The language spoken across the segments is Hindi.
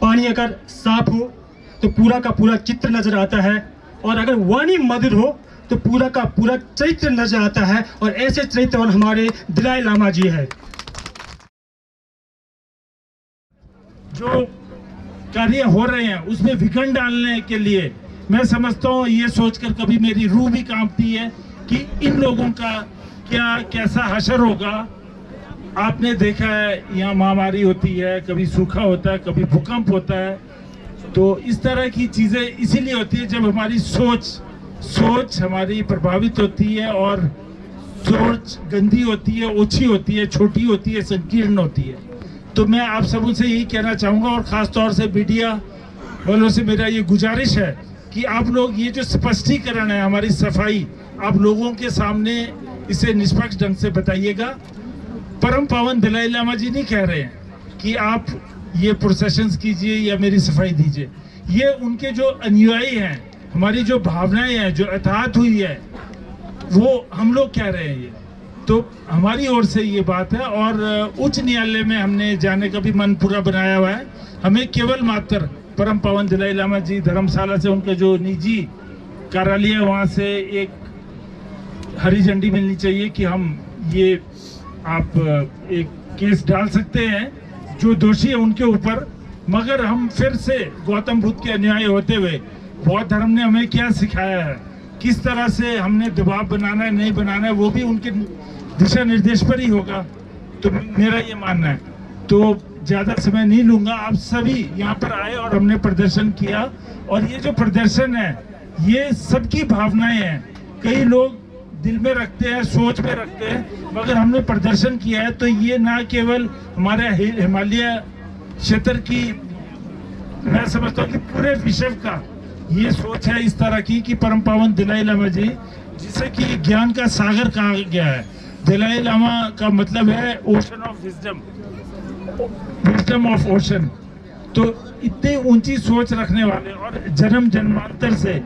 पानी अगर साफ हो तो पूरा का पूरा चित्र नजर आता है, और अगर वाणी मधुर हो तो पूरा का पूरा चरित्र नजर आता है। और ऐसे चरित्रवान हमारे दलाई लामा जी है। जो कार्य हो रहे हैं उसमें विघन डालने के लिए मैं समझता हूँ, ये सोचकर कभी मेरी रूह भी कांपती है कि इन लोगों का क्या कैसा हशर होगा। आपने देखा है यहाँ महामारी होती है, कभी सूखा होता है, कभी भूकंप होता है। तो इस तरह की चीज़ें इसीलिए होती है जब हमारी सोच हमारी प्रभावित होती है, और सोच गंदी होती है, ओछी होती है, छोटी होती है, संकीर्ण होती है। तो मैं आप सबों से यही कहना चाहूँगा, और ख़ास तौर से मीडिया वालों से मेरा ये गुजारिश है कि आप लोग ये जो स्पष्टीकरण है हमारी सफाई, आप लोगों के सामने इसे निष्पक्ष ढंग से बताइएगा। परम पावन दलाई लामा जी नहीं कह रहे हैं कि आप ये प्रोसेशंस कीजिए या मेरी सफाई दीजिए। ये उनके जो अनुयायी हैं, हमारी जो भावनाएं हैं, जो अताहत हुई है, वो हम लोग कह रहे हैं। ये तो हमारी ओर से ये बात है, और उच्च न्यायालय में हमने जाने का भी मन पूरा बनाया हुआ है। हमें केवल मात्र परम पावन दलाई लामा जी धर्मशाला से उनके जो निजी कार्यालय है वहाँ से एक हरी झंडी मिलनी चाहिए कि हम ये आप एक केस डाल सकते हैं जो दोषी है उनके ऊपर। मगर हम फिर से गौतम बुद्ध के अनुयायी होते हुए बौद्ध धर्म ने हमें क्या सिखाया है, किस तरह से हमने दबाव बनाना है नहीं बनाना है, वो भी उनके दिशा निर्देश पर ही होगा। तो मेरा ये मानना है। तो ज़्यादा समय नहीं लूँगा, आप सभी यहाँ पर आए और हमने प्रदर्शन किया, और ये जो प्रदर्शन है ये सबकी भावनाएं हैं। कई लोग दिल में रखते हैं, सोच में रखते हैं, मगर हमने प्रदर्शन किया है तो ये ना केवल हमारे हिमालय क्षेत्र की, मैं समझता हूँ कि पूरे विश्व का ये सोच है इस तरह की कि परम पावन दलाई लामा जी, जिसे कि ज्ञान का सागर कहा गया है। दलाई लामा का मतलब है ocean of wisdom, wisdom of ocean. तो इतनी ऊंची सोच रखने वाले और जन्म जन्मांतर से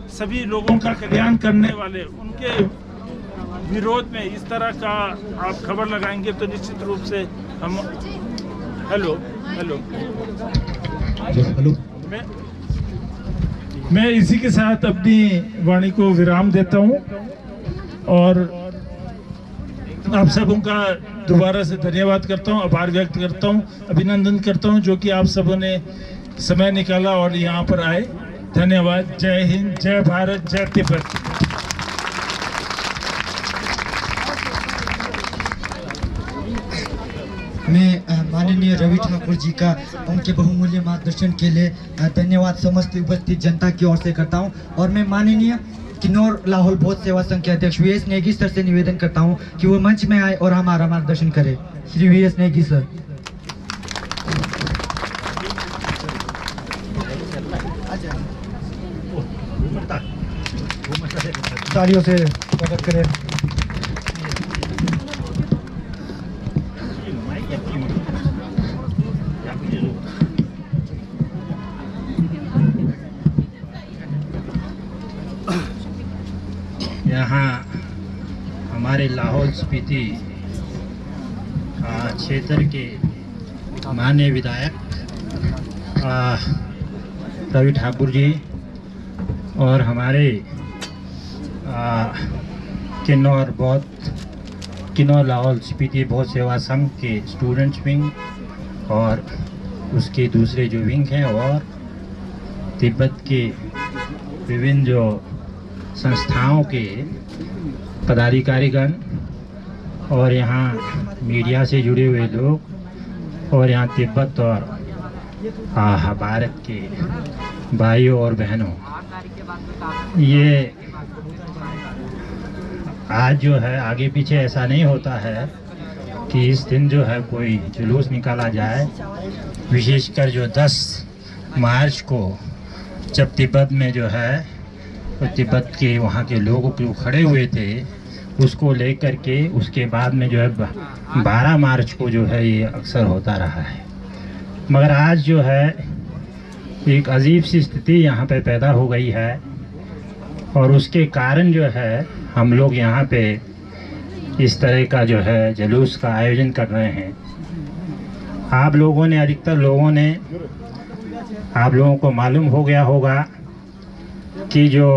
सभी लोगों का कल्याण करने वाले, उनके विरोध में इस तरह का आप खबर लगाएंगे तो निश्चित रूप से हम हेलो मैं इसी के साथ अपनी वाणी को विराम देता हूं, और आप सबों का दोबारा से धन्यवाद करता हूं, आभार व्यक्त करता हूं, अभिनंदन करता हूं जो कि आप सबों ने समय निकाला और यहाँ पर आए। धन्यवाद। जय हिंद, जय भारत, जय तिब्बत। मैं माननीय रवि ठाकुर जी का उनके बहुमूल्य मार्गदर्शन के लिए धन्यवाद समस्त उपस्थित जनता की ओर से करता हूं, और मैं माननीय किन्नौर लाहौल बौद्ध सेवा संघ के अध्यक्ष वीएस नेगी सर से निवेदन करता हूं कि वो मंच में आए और हमारा मार्गदर्शन करें। Shri VS Negi sir. तालियों से स्वागत करें। यहाँ हमारे लाहौल स्पीति क्षेत्र के माननीय विधायक रवि ठाकुर जी और हमारे किन्नौर लाहौल स्पीति बौद्ध सेवा संघ के स्टूडेंट्स विंग और उसके दूसरे जो विंग हैं, और तिब्बत के विभिन्न जो संस्थाओं के पदाधिकारीगण, और यहाँ मीडिया से जुड़े हुए लोग, और यहाँ तिब्बत और भारत के भाइयों और बहनों, ये आज जो है आगे पीछे ऐसा नहीं होता है कि इस दिन जो है कोई जुलूस निकाला जाए। विशेषकर जो 10 मार्च को जब तिब्बत में जो है तो तिब्बत के वहाँ के लोगों के खड़े हुए थे, उसको लेकर के उसके बाद में जो है 12 मार्च को जो है ये अक्सर होता रहा है। मगर आज जो है एक अजीब सी स्थिति यहाँ पे पैदा हो गई है, और उसके कारण जो है हम लोग यहाँ पे इस तरह का जो है जुलूस का आयोजन कर रहे हैं। आप लोगों ने, अधिकतर लोगों ने, आप लोगों को मालूम हो गया होगा कि जो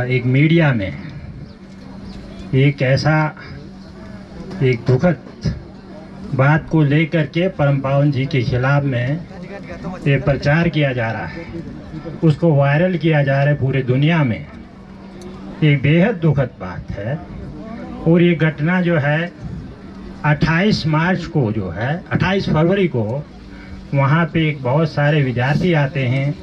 एक मीडिया में एक ऐसा एक दुखद बात को लेकर के परम पावन जी के खिलाफ में ये प्रचार किया जा रहा है, उसको वायरल किया जा रहा है पूरे दुनिया में। एक बेहद दुखद बात है। और ये घटना जो है 28 मार्च को, जो है 28 फरवरी को, वहाँ पे एक बहुत सारे विद्यार्थी आते हैं,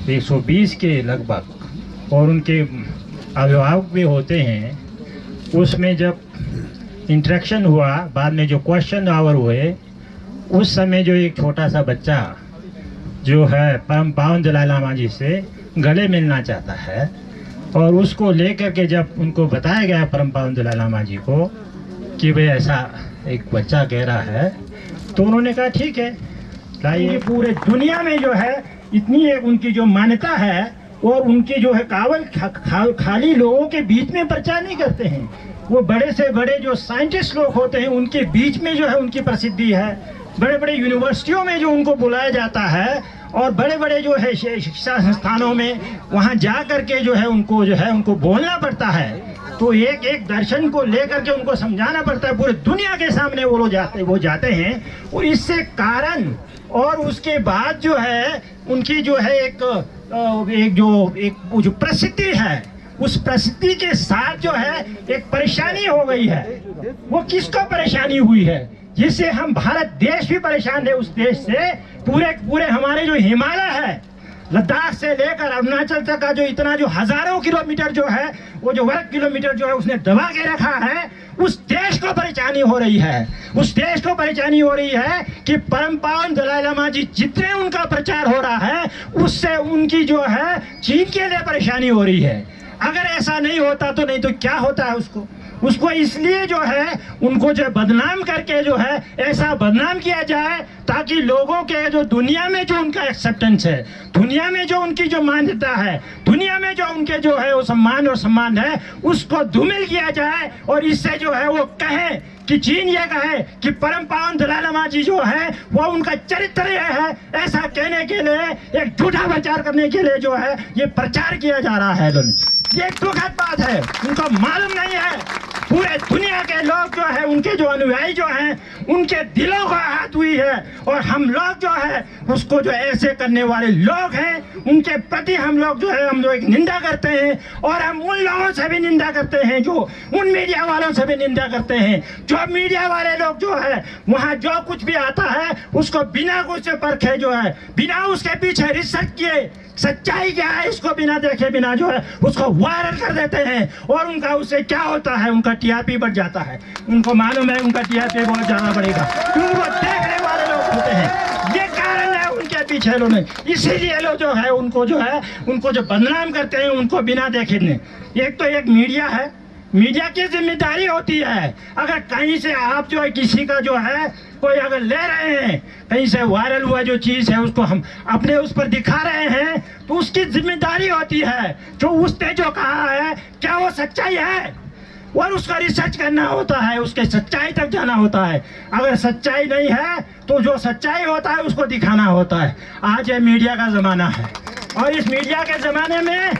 120 के लगभग, और उनके अभिभावक भी होते हैं। उसमें जब इंटरेक्शन हुआ, बाद में जो क्वेश्चन आवर हुए, उस समय जो एक छोटा सा बच्चा जो है परम पावन दलाई लामा जी से गले मिलना चाहता है, और उसको लेकर के जब उनको बताया गया परम पावन दलाई लामा जी को कि भाई ऐसा एक बच्चा कह रहा है, तो उन्होंने कहा ठीक है, लाइए। पूरे दुनिया में जो है इतनी एक उनकी जो मान्यता है, और उनकी जो है कावल खाली लोगों के बीच में प्रचार नहीं करते हैं, वो बड़े से बड़े जो साइंटिस्ट लोग होते हैं उनके बीच में जो है उनकी प्रसिद्धि है। बड़े बड़े यूनिवर्सिटियों में जो उनको बुलाया जाता है, और बड़े बड़े जो है शिक्षा संस्थानों में वहाँ जा करके जो है उनको बोलना पड़ता है। तो एक एक दर्शन को लेकर के उनको समझाना पड़ता है, पूरे दुनिया के सामने वो जाते हैं। और इससे कारण, और उसके बाद जो है उनकी जो है एक जो प्रसिद्धि है, उस प्रसिद्धि के साथ जो है एक परेशानी हो गई है। वो किसको परेशानी हुई है? जिससे हम भारत देश भी परेशान है। उस देश से पूरे हमारे जो हिमालय है, लद्दाख से लेकर अरुणाचल तक का जो इतना जो हजारों किलोमीटर जो है, वो जो वर्ग किलोमीटर जो है उसने दबा के रखा है, उस देश को परेशानी हो रही है। उस देश को परेशानी हो रही है कि परम पावन दलाई लामा जी जितने उनका प्रचार हो रहा है, उससे उनकी जो है चीन के लिए परेशानी हो रही है। अगर ऐसा नहीं होता तो नहीं तो क्या होता है उसको इसलिए जो है उनको जो बदनाम करके जो है ऐसा बदनाम किया जाए, ताकि लोगों के जो दुनिया में जो उनका एक्सेप्टेंस है, दुनिया में जो उनकी जो मान्यता है, दुनिया में जो उनके जो है वो सम्मान है, उसको धूमिल किया जाए। और इससे जो है वो कहे कि चीन ये कहे कि परम पावन दलाई लामा जी जो है वो उनका चरित्र है, ऐसा कहने के लिए, एक झूठा प्रचार करने के लिए जो है ये प्रचार किया जा रहा है। ये दुखद बात है, उनको मालूम नहीं है। पूरे दुनिया के लोग जो है, उनके जो अनुयायी जो हैं, उनके दिलों को आहत हुई है। और हम लोग जो है उसको जो ऐसे करने वाले लोग हैं, उनके प्रति हम लोग एक निंदा करते हैं। और हम उन लोगों से भी निंदा करते हैं, जो उन मीडिया वालों से भी निंदा करते हैं, जो मीडिया वाले लोग जो है वहाँ जो कुछ भी आता है उसको बिना कुछ परखे जो है, बिना उसके पीछे रिसर्च किए सच्चाई क्या है इसको बिना देखे बिना जो है उसको वायरल कर देते हैं। और उनका उससे क्या होता है, उनका टीआरपी बढ़ जाता है। उनको मालूम है उनका टीआरपी बहुत ज्यादा बढ़ेगा, क्योंकि वो देखने वाले लोग होते हैं। ये कारण है उनके पीछे लोग नहीं, इसीलिए लोग जो है उनको जो बदनाम करते हैं, उनको बिना देखे नहीं। एक तो एक मीडिया है, मीडिया की जिम्मेदारी होती है, अगर कहीं से आप जो है किसी का जो है कोई अगर ले रहे हैं, कहीं से वायरल हुआ जो चीज है उसको हम अपने उस पर दिखा रहे हैं, तो उसकी जिम्मेदारी होती है जो उसने जो कहा है क्या वो सच्चाई है, और उसका रिसर्च करना होता है, उसके सच्चाई तक जाना होता है। अगर सच्चाई नहीं है तो जो सच्चाई होता है उसको दिखाना होता है। आज ये मीडिया का जमाना है, और इस मीडिया के जमाने में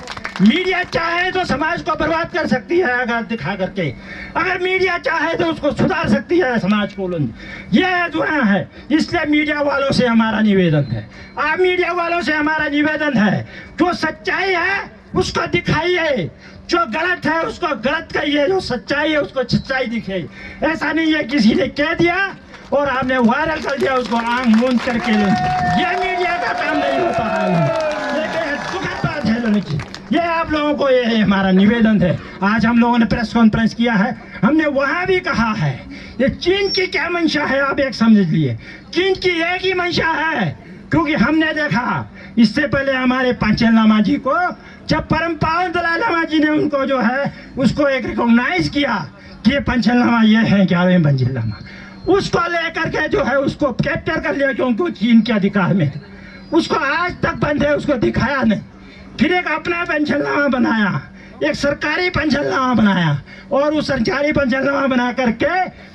मीडिया चाहे तो समाज को बर्बाद कर सकती है, अगर दिखा करके, अगर मीडिया चाहे तो उसको सुधार सकती है समाज को। यह दुआ है, इसलिए मीडिया वालों से हमारा निवेदन है, आप मीडिया वालों से हमारा निवेदन है, जो सच्चाई है उसको दिखाइए, जो गलत है उसको गलत कहिए, जो सच्चाई है उसको सच्चाई दिखाइए। ऐसा नहीं है किसी ने कह दिया और आपने वायरल कर दिया उसको आंख मूंद करके, ये मीडिया का काम नहीं होता है। ये आप लोगों को ये हमारा निवेदन है। आज हम लोगों ने प्रेस कॉन्फ्रेंस किया है, हमने वहां भी कहा है ये चीन की क्या मंशा है, आप एक समझ लिए, चीन की एक ही मंशा है। क्योंकि हमने देखा इससे पहले हमारे पंचेल लामा जी को, जब परम पावन दलाई लामा जी ने उनको जो है उसको एक रिकॉग्नाइज किया कि ये पंचेल लामा ये है क्या है पंचेल लामा, उसको लेकर के जो है उसको कैप्चर कर लिया, क्योंकि चीन के अधिकार में उसको आज तक बंद है, उसको दिखाया नहीं। फिर एक अपना पंचेल लामा बनाया, एक सरकारी पंचनामा बनाया और उस सरकारी पंचनामा बना करके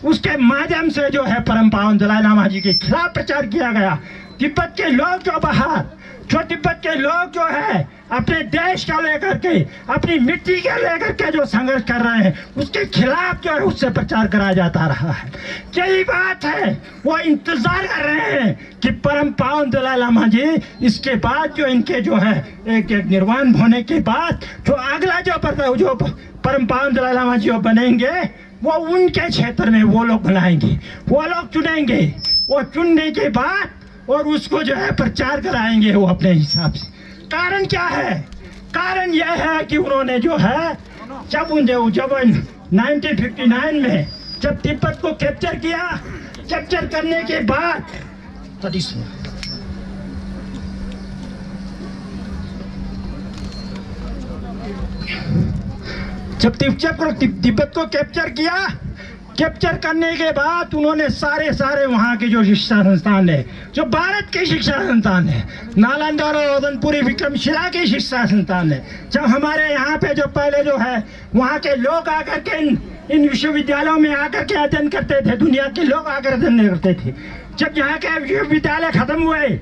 उसके माध्यम से जो है परम पावन दलाई लामा जी के खिलाफ प्रचार किया गया। तिब्बत के लोग जो बाहर, जो तिब्बत के लोग जो है अपने देश को लेकर के, अपनी मिट्टी के लेकर के जो संघर्ष कर रहे हैं, उसके खिलाफ जो है उससे प्रचार कराया जाता रहा है। यही बात है, वो इंतजार कर रहे हैं कि परम पावन दलाई लामा जी इसके बाद जो इनके जो है एक निर्वाण होने के बाद जो अगला जो परम पावन दलाई लामा जी बनेंगे, वो उनके क्षेत्र में वो लोग बनाएंगे, वो लोग चुनेंगे, वो चुनने के बाद और उसको जो है प्रचार कराएंगे वो अपने हिसाब से। कारण क्या है? कारण यह है कि उन्होंने जो है जब 1959 में जब तिब्बत को कैप्चर किया, कैप्चर करने के बाद जब तिब्बत को कैप्चर किया, कैप्चर करने के बाद उन्होंने सारे वहाँ के जो शिक्षा संस्थान है, जो भारत के शिक्षा संस्थान है, नालंदा और ओदनपुरी विक्रमशिला की शिक्षा संस्थान है, जब हमारे यहाँ पे जो पहले जो है वहाँ के लोग आकर के इन विश्वविद्यालयों में आकर के अध्ययन करते थे, दुनिया के लोग आकर अध्ययन करते थे। जब यहाँ के विश्वविद्यालय खत्म हुए,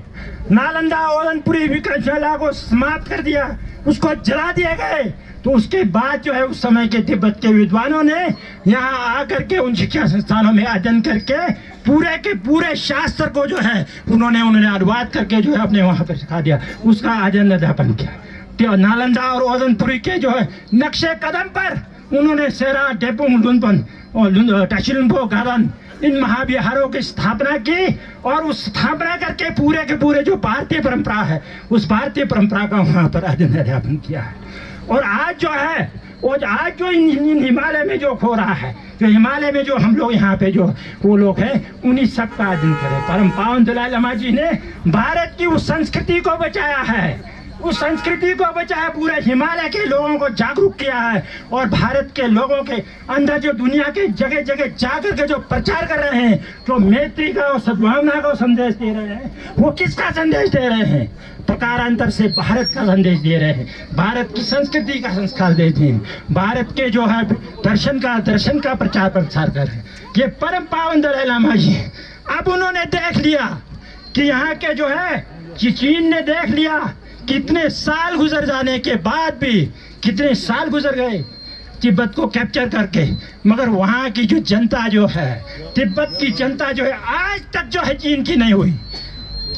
नालंदा ओदनपुरी विक्रमशिला को समाप्त कर दिया, उसको जला दिए गए, तो उसके बाद जो है उस समय के तिब्बत के विद्वानों ने यहाँ आकर के उन शिक्षा संस्थानों में अध्ययन करके पूरे के पूरे शास्त्र को जो है उन्होंने अनुवाद करके जो है अपने वहाँ पर सिखा दिया, उसका अध्ययन अध्यापन किया। नालंदा और ओदनपुरी के जो है नक्शे कदम पर उन्होंने सेरा, डेपुंग, लुनपन और टाशिलुम्पो, गारन इन महाविहारों की स्थापना की और उस स्थापना करके पूरे के पूरे जो भारतीय परंपरा है उस भारतीय परंपरा का वहाँ पर अध्ययन अध्यापन किया है। और आज जो है वो आज जो इन हिमालय में जो हो रहा है, जो हिमालय में जो हम लोग यहाँ पे जो वो लोग हैं, उन्हीं सब का अध्ययन करें। परम पावन दलाई लामा जी ने भारत की उस संस्कृति को बचाया है, उस संस्कृति को बचाया, पूरे हिमालय के लोगों को जागरूक किया है और भारत के लोगों के अंदर जो दुनिया के जगह जगह जाकर के जो प्रचार कर रहे हैं, जो मैत्री का और सद्भावना का संदेश दे रहे हैं, वो किसका संदेश दे रहे हैं? प्रकारांतर से भारत का संदेश दे रहे हैं, भारत की संस्कृति का संस्कार देते हैं, भारत के जो है दर्शन का प्रचार प्रसार कर रहे हैं। ये परम पावन दलाई लामा जी, अब उन्होंने देख लिया कि यहाँ के जो है चीन ने देख लिया, कितने साल गुजर जाने के बाद भी, कितने साल गुजर गए तिब्बत को कैप्चर करके, मगर वहाँ की जो जनता जो है, तिब्बत की जनता जो है आज तक जो है चीन की नहीं हुई।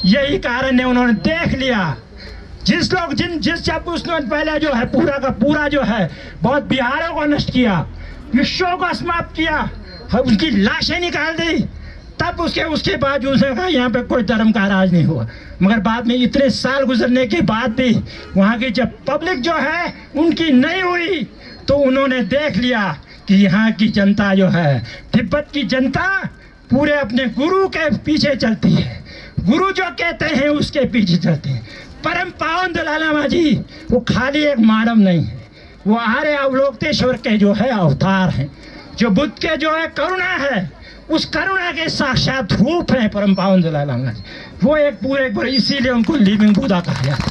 यही कारण है, उन्होंने देख लिया जिस जब उसने पहले जो है पूरा का पूरा जो है बहुत बिहारों को नष्ट किया, विश्वों को समाप्त किया, उनकी लाशें निकाल दी, तब उसके बाद उसने कहा यहाँ पे कोई धर्म का राज नहीं हुआ। मगर बाद में इतने साल गुजरने के बाद भी वहाँ की जब पब्लिक जो है उनकी नहीं हुई, तो उन्होंने देख लिया कि यहाँ की जनता जो है, तिब्बत की जनता पूरे अपने गुरु के पीछे चलती है, गुरु जो कहते हैं उसके पीछे चलते हैं। परम पावन दलाई लामा जी वो खाली एक मानव नहीं है, वो आर्य अवलोकतेश्वर के जो है अवतार हैं, जो बुद्ध के जो है करुणा है, उस करुणा के साक्षात रूप है परम पावन दलाई लामा जी। वो एक पूरे इसीलिए उनको लिविंग बुद्धा कहा जाता है।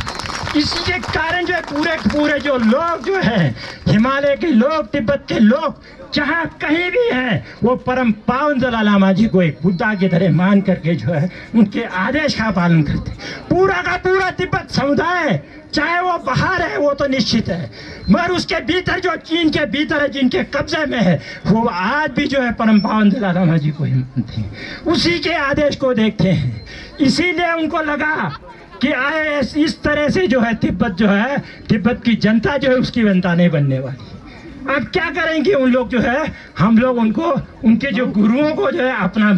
इसी के कारण जो है पूरे जो लोग जो है, हिमालय के लोग, तिब्बत के लोग जहाँ कहीं भी हैं, वो परम पावन दलाई लामा जी को एक बुद्धा की तरह मान करके जो है उनके आदेश का पालन करते। पूरा का पूरा तिब्बत समुदाय, चाहे वो बाहर है वो तो निश्चित है, मगर उसके भीतर जो चीन के भीतर है, जिनके कब्जे में है, वो आज भी जो है परम पावन दलाई लामा जी को ही मानते हैं, उसी के आदेश को देखते हैं। इसीलिए उनको लगा कि आए इस तरह से जो है तिब्बत की जनता जो है उसकी जनता नहीं बनने वाली। अब क्या करेंगे उन लोग जो है, हम लोग उनको उनके जो गुरुओं को जो है अपना,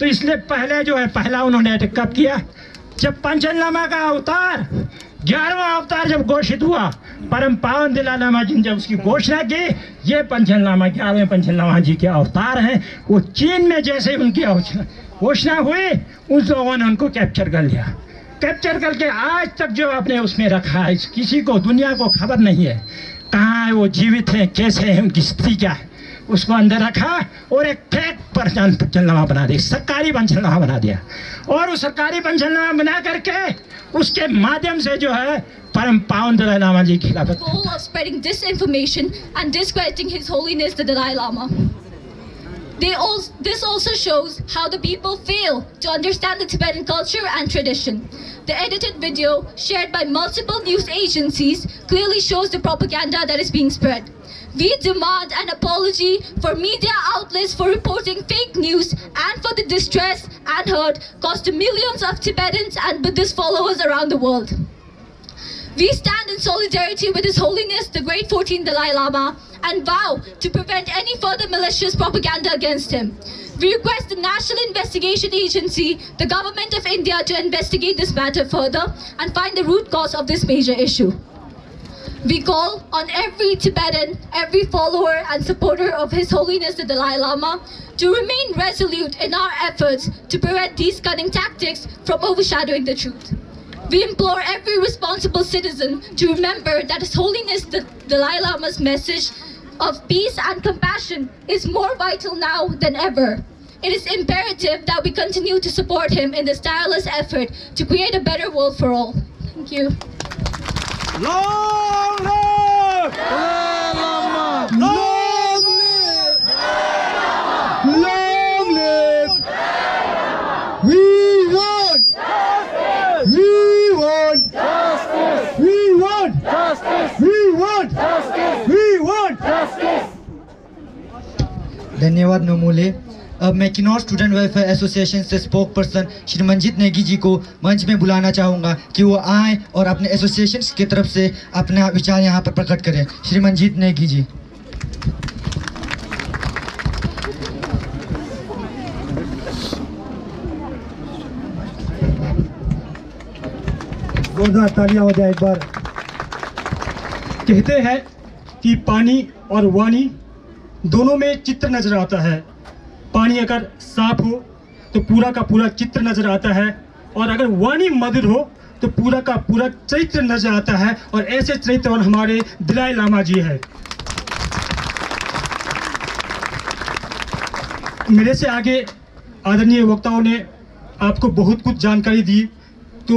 तो इसलिए पहला उन्होंने अटैक कब किया? जब पंचन लामा का अवतार 11वां अवतार जब घोषित हुआ, परम पावन दलाई लामा जी ने जब उसकी घोषणा की, ये पंचन लामा 11वें पंचन लामा जी के अवतार हैं, वो चीन में जैसे उनकी घोषणा हुई, उन लोगों ने उनको कैप्चर कर लिया। कैप्चर करके आज तक जो अपने उसमें रखा है, किसी को दुनिया को खबर नहीं है कहाँ है वो जीवित हैं, कैसे हैं, उनकी स्थिति क्या है। उसको अंदर रखा और एक फेक पंचनामा बना दिया, सरकारी पंचनामा बना दिया। और उस सरकारी पंचनामा बना करके उसके माध्यम से जो है परम पावन दलाई लामा जी की खिलाफत goal of spreading disinformation and discrediting His Holiness the Dalai Lama. This also shows how the people fail to understand the Tibetan culture and tradition. The edited video shared by multiple news agencies clearly shows the propaganda that is being spread. We demand an apology for media outlets for reporting fake news and for the distress and hurt caused to millions of Tibetans and Buddhist followers around the world. We stand in solidarity with His Holiness the Great 14th Dalai Lama and vow to prevent any further malicious propaganda against him. We request the National Investigation Agency, the Government of India, to investigate this matter further and find the root cause of this major issue. We call on every Tibetan, every follower and supporter of His Holiness the Dalai Lama to remain resolute in our efforts to prevent these cunning tactics from overshadowing the truth. We implore every responsible citizen to remember that His Holiness the Dalai Lama's message of peace and compassion is more vital now than ever. It is imperative that we continue to support him in this tireless effort to create a better world for all. Thank you. Long live Dalai Lama! Long live Dalai Lama! Long live! We want justice! We want justice! We want justice! We want justice! We want justice! धन्यवाद नमूले। अब मैं किन्नौर स्टूडेंट वेलफेयर एसोसिएशन से स्पोक पर्सन श्री मंजीत नेगी जी को मंच में बुलाना चाहूँगा कि वो आए और अपने एसोसिएशन की तरफ से अपना विचार यहाँ पर प्रकट करें। श्री मंजीत नेगी जी। जोरदार तालियां हो जाए एक बार। कहते हैं कि पानी और वाणी दोनों में चित्र नजर आता है। पानी अगर साफ हो तो पूरा का पूरा चित्र नजर आता है, और अगर वाणी मधुर हो तो पूरा का पूरा चरित्र नजर आता है। और ऐसे चरित्रवान हमारे दलाई लामा जी है। मेरे से आगे आदरणीय वक्ताओं ने आपको बहुत कुछ जानकारी दी, तो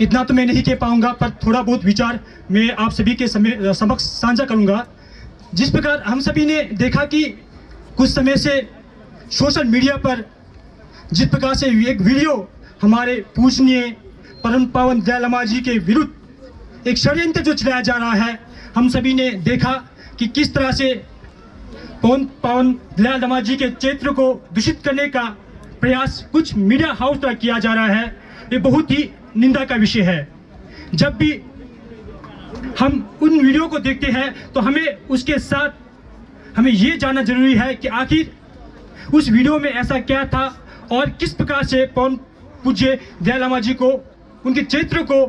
इतना तो मैं नहीं कह पाऊंगा, पर थोड़ा बहुत विचार मैं आप सभी के समक्ष साझा करूंगा। जिस प्रकार हम सभी ने देखा कि कुछ समय से सोशल मीडिया पर जिस प्रकार से एक वीडियो हमारे पूजनीय परम पावन दलाई लामा जी के विरुद्ध एक षड्यंत्र जो चलाया जा रहा है, हम सभी ने देखा कि किस तरह से पावन दलाई लामा जी के चरित्र को दूषित करने का प्रयास कुछ मीडिया हाउस द्वारा किया जा रहा है। ये बहुत ही निंदा का विषय है। जब भी हम उन वीडियो को देखते हैं तो हमें उसके साथ हमें ये जानना जरूरी है कि आखिर उस वीडियो में ऐसा क्या था और किस प्रकार से पवन पूज्य दलाई लामा जी को, उनके चरित्र को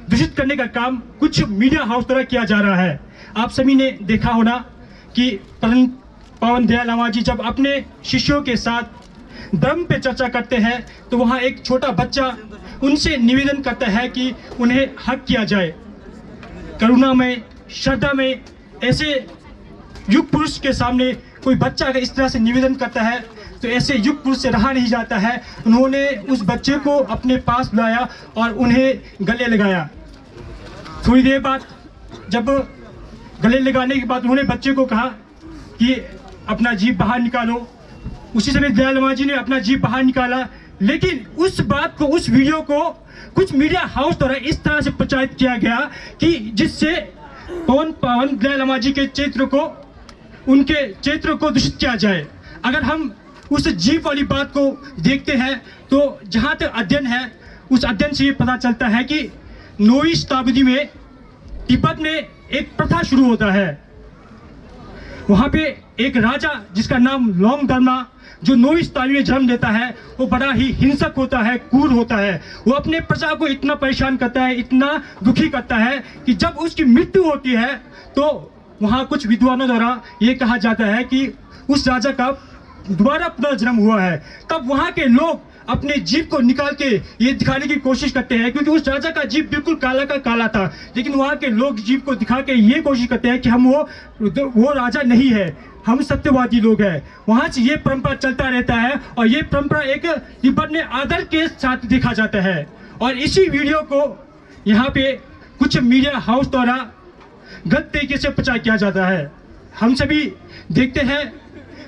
दूषित करने का काम कुछ मीडिया हाउस द्वारा किया जा रहा है। आप सभी ने देखा होना कि परम पावन दलाई लामा जी जब अपने शिष्यों के साथ धर्म पे चर्चा करते हैं तो वहाँ एक छोटा बच्चा उनसे निवेदन करता है कि उन्हें हक किया जाए। करुणा में, श्रद्धा में ऐसे युग पुरुष के सामने कोई बच्चा अगर इस तरह से निवेदन करता है तो ऐसे युग पुरुष से रहा नहीं जाता है। उन्होंने उस बच्चे को अपने पास बुलाया और उन्हें गले लगाया। थोड़ी देर बाद जब गले लगाने के बाद उन्होंने बच्चे को कहा कि अपना जीभ बाहर निकालो। उसी समय दलाई लामा जी ने अपना जीभ बाहर निकाला, लेकिन उस बात को, उस वीडियो को कुछ मीडिया हाउस द्वारा इस तरह से प्रचारित किया गया कि जिससे पवन पावन दलाई लामा जी के चरित्र को, उनके चरित्र को दूषित किया जाए। अगर हम उस जीव वाली बात को देखते हैं तो जहाँ तक अध्ययन है, उस अध्ययन से ये पता चलता है कि 9वीं शताब्दी में तिब्बत में एक प्रथा शुरू होता है। वहाँ पे एक राजा जिसका नाम लोंगदर्मा, जो 9वीं शताब्दी में जन्म लेता है, वो बड़ा ही हिंसक होता है, क्रूर होता है। वो अपने प्रजा को इतना परेशान करता है, इतना दुखी करता है कि जब उसकी मृत्यु होती है तो वहाँ कुछ विद्वानों द्वारा ये कहा जाता है कि उस राजा का दोबारा पुनर्जन्म हुआ है। तब वहाँ के लोग अपने जीभ को निकाल के ये दिखाने की कोशिश करते हैं, क्योंकि उस राजा का जीभ बिल्कुल काला का काला था, लेकिन वहाँ के लोग जीभ को दिखा के ये कोशिश करते हैं कि हम वो राजा नहीं है, हम सत्यवादी लोग हैं। वहाँ से ये परंपरा चलता रहता है और ये परंपरा एक तिब्बत में आदर के साथ देखा जाता है। और इसी वीडियो को यहाँ पे कुछ मीडिया हाउस द्वारा गलत तरीके से प्रचार किया जाता है। हम सभी देखते हैं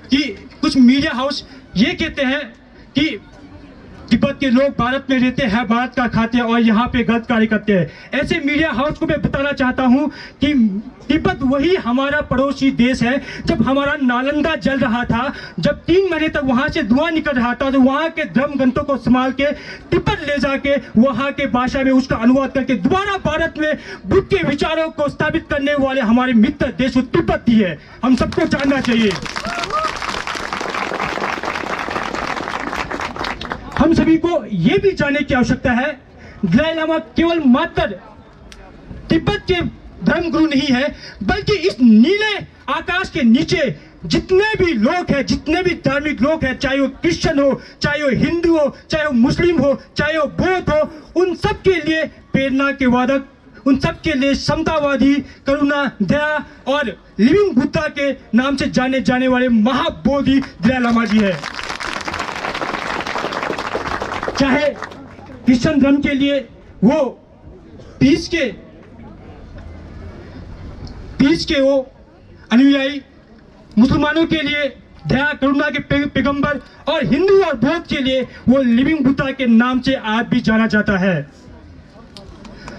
कि कुछ मीडिया हाउस ये कहते हैं कि तिब्बत के लोग भारत में रहते हैं, भारत का खाते हैं और यहाँ पे गलत कार्य करते हैं। ऐसे मीडिया हाउस को मैं बताना चाहता हूँ कि तिब्बत वही हमारा पड़ोसी देश है। जब हमारा नालंदा जल रहा था, जब 3 महीने तक वहाँ से धुआं निकल रहा था, तो वहाँ के धर्म ग्रंथों को संभाल के तिब्बत ले जाके वहाँ के भाषा में उसका अनुवाद करके दोबारा भारत में बुद्ध के विचारों को स्थापित करने वाले हमारे मित्र देश तिब्बत ही है। हम सबको जानना चाहिए। हम सभी को यह भी जानने की आवश्यकता है, दलाई लामा केवल मात्र तिब्बत के धर्मगुरु नहीं है, बल्कि इस नीले आकाश के नीचे जितने भी लोग हैं, जितने भी धार्मिक लोग हैं, चाहे वो क्रिश्चियन हो, चाहे वो हिंदू हो, चाहे वो मुस्लिम हो, चाहे वो बौद्ध हो, उन सब के लिए प्रेरणा के वादक, उन सब के लिए समतावादी, करुणा, दया और लिविंग बुद्धा के नाम से जाने जाने वाले महाबोधि दलाई लामा जी है। चाहे क्रिश्चियन धर्म के लिए वो पीस के वो अनुयायी, मुसलमानों के लिए दया करुणा के पैगंबर और हिंदू और बौद्ध के लिए वो लिविंग बुद्धा के नाम से आज भी जाना जाता है।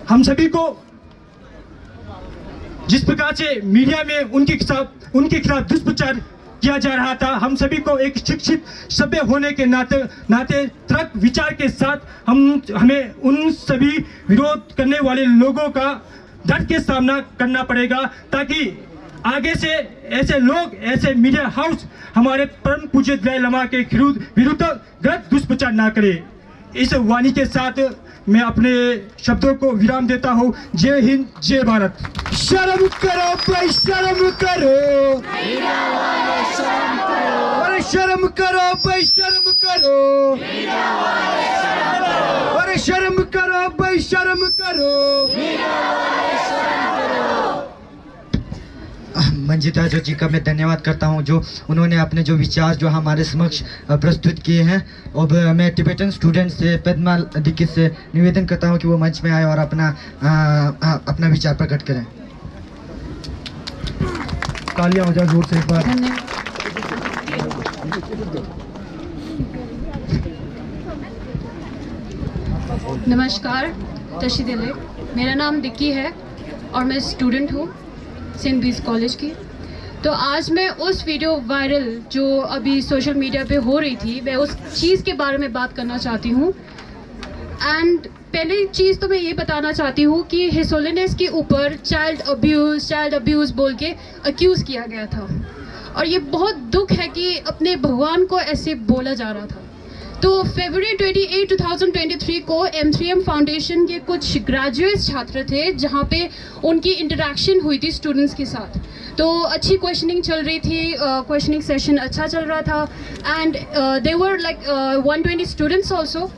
हम सभी को जिस प्रकार से मीडिया में उनके खिलाफ दुष्प्रचार किया जा रहा था, हम सभी को एक शिक्षित सभ्य होने के नाते तर्क विचार के साथ हमें उन सभी विरोध करने वाले लोगों का डट के सामना करना पड़ेगा, ताकि आगे से ऐसे लोग, ऐसे मीडिया हाउस हमारे परम पूज्य दलाई लामा के विरुद्ध गलत दुष्प्रचार ना करे। इस वाणी के साथ मैं अपने शब्दों को विराम देता हूँ। जय हिंद, जय भारत। शर्म करो भाई, शर्म करो, अरे शर्म करो भाई, शर्म करो, अरे शर्म करो भाई, शर्म करो। मंजिता जी का मैं धन्यवाद करता हूं, जो उन्होंने अपने जो विचार जो हमारे समक्ष प्रस्तुत किए हैं। और मैं टिबेटन स्टूडेंट से पद्मा दीक्षित से निवेदन करता हूं कि वो मंच में आए और अपना विचार प्रकट करें। तालियां हो जाए जोर से एक बार। नमस्कार, तशी दिले, मेरा नाम दिक्की है और मैं स्टूडेंट हूँ सेंट बीज कॉलेज की। तो आज मैं उस वीडियो वायरल जो अभी सोशल मीडिया पे हो रही थी, मैं उस चीज़ के बारे में बात करना चाहती हूँ। एंड पहली चीज़ तो मैं ये बताना चाहती हूँ कि हिज होलीनेस के ऊपर चाइल्ड अब्यूज़ बोल के अक्यूज़ किया गया था, और ये बहुत दुख है कि अपने भगवान को ऐसे बोला जा रहा था। तो फरवरी 28, 2023 को M3M फाउंडेशन के कुछ ग्रेजुएट छात्र थे, जहाँ पे उनकी इंटरेक्शन हुई थी स्टूडेंट्स के साथ। तो अच्छी क्वेश्चनिंग चल रही थी, क्वेश्चनिंग सेशन अच्छा चल रहा था, and they were like 120 students also.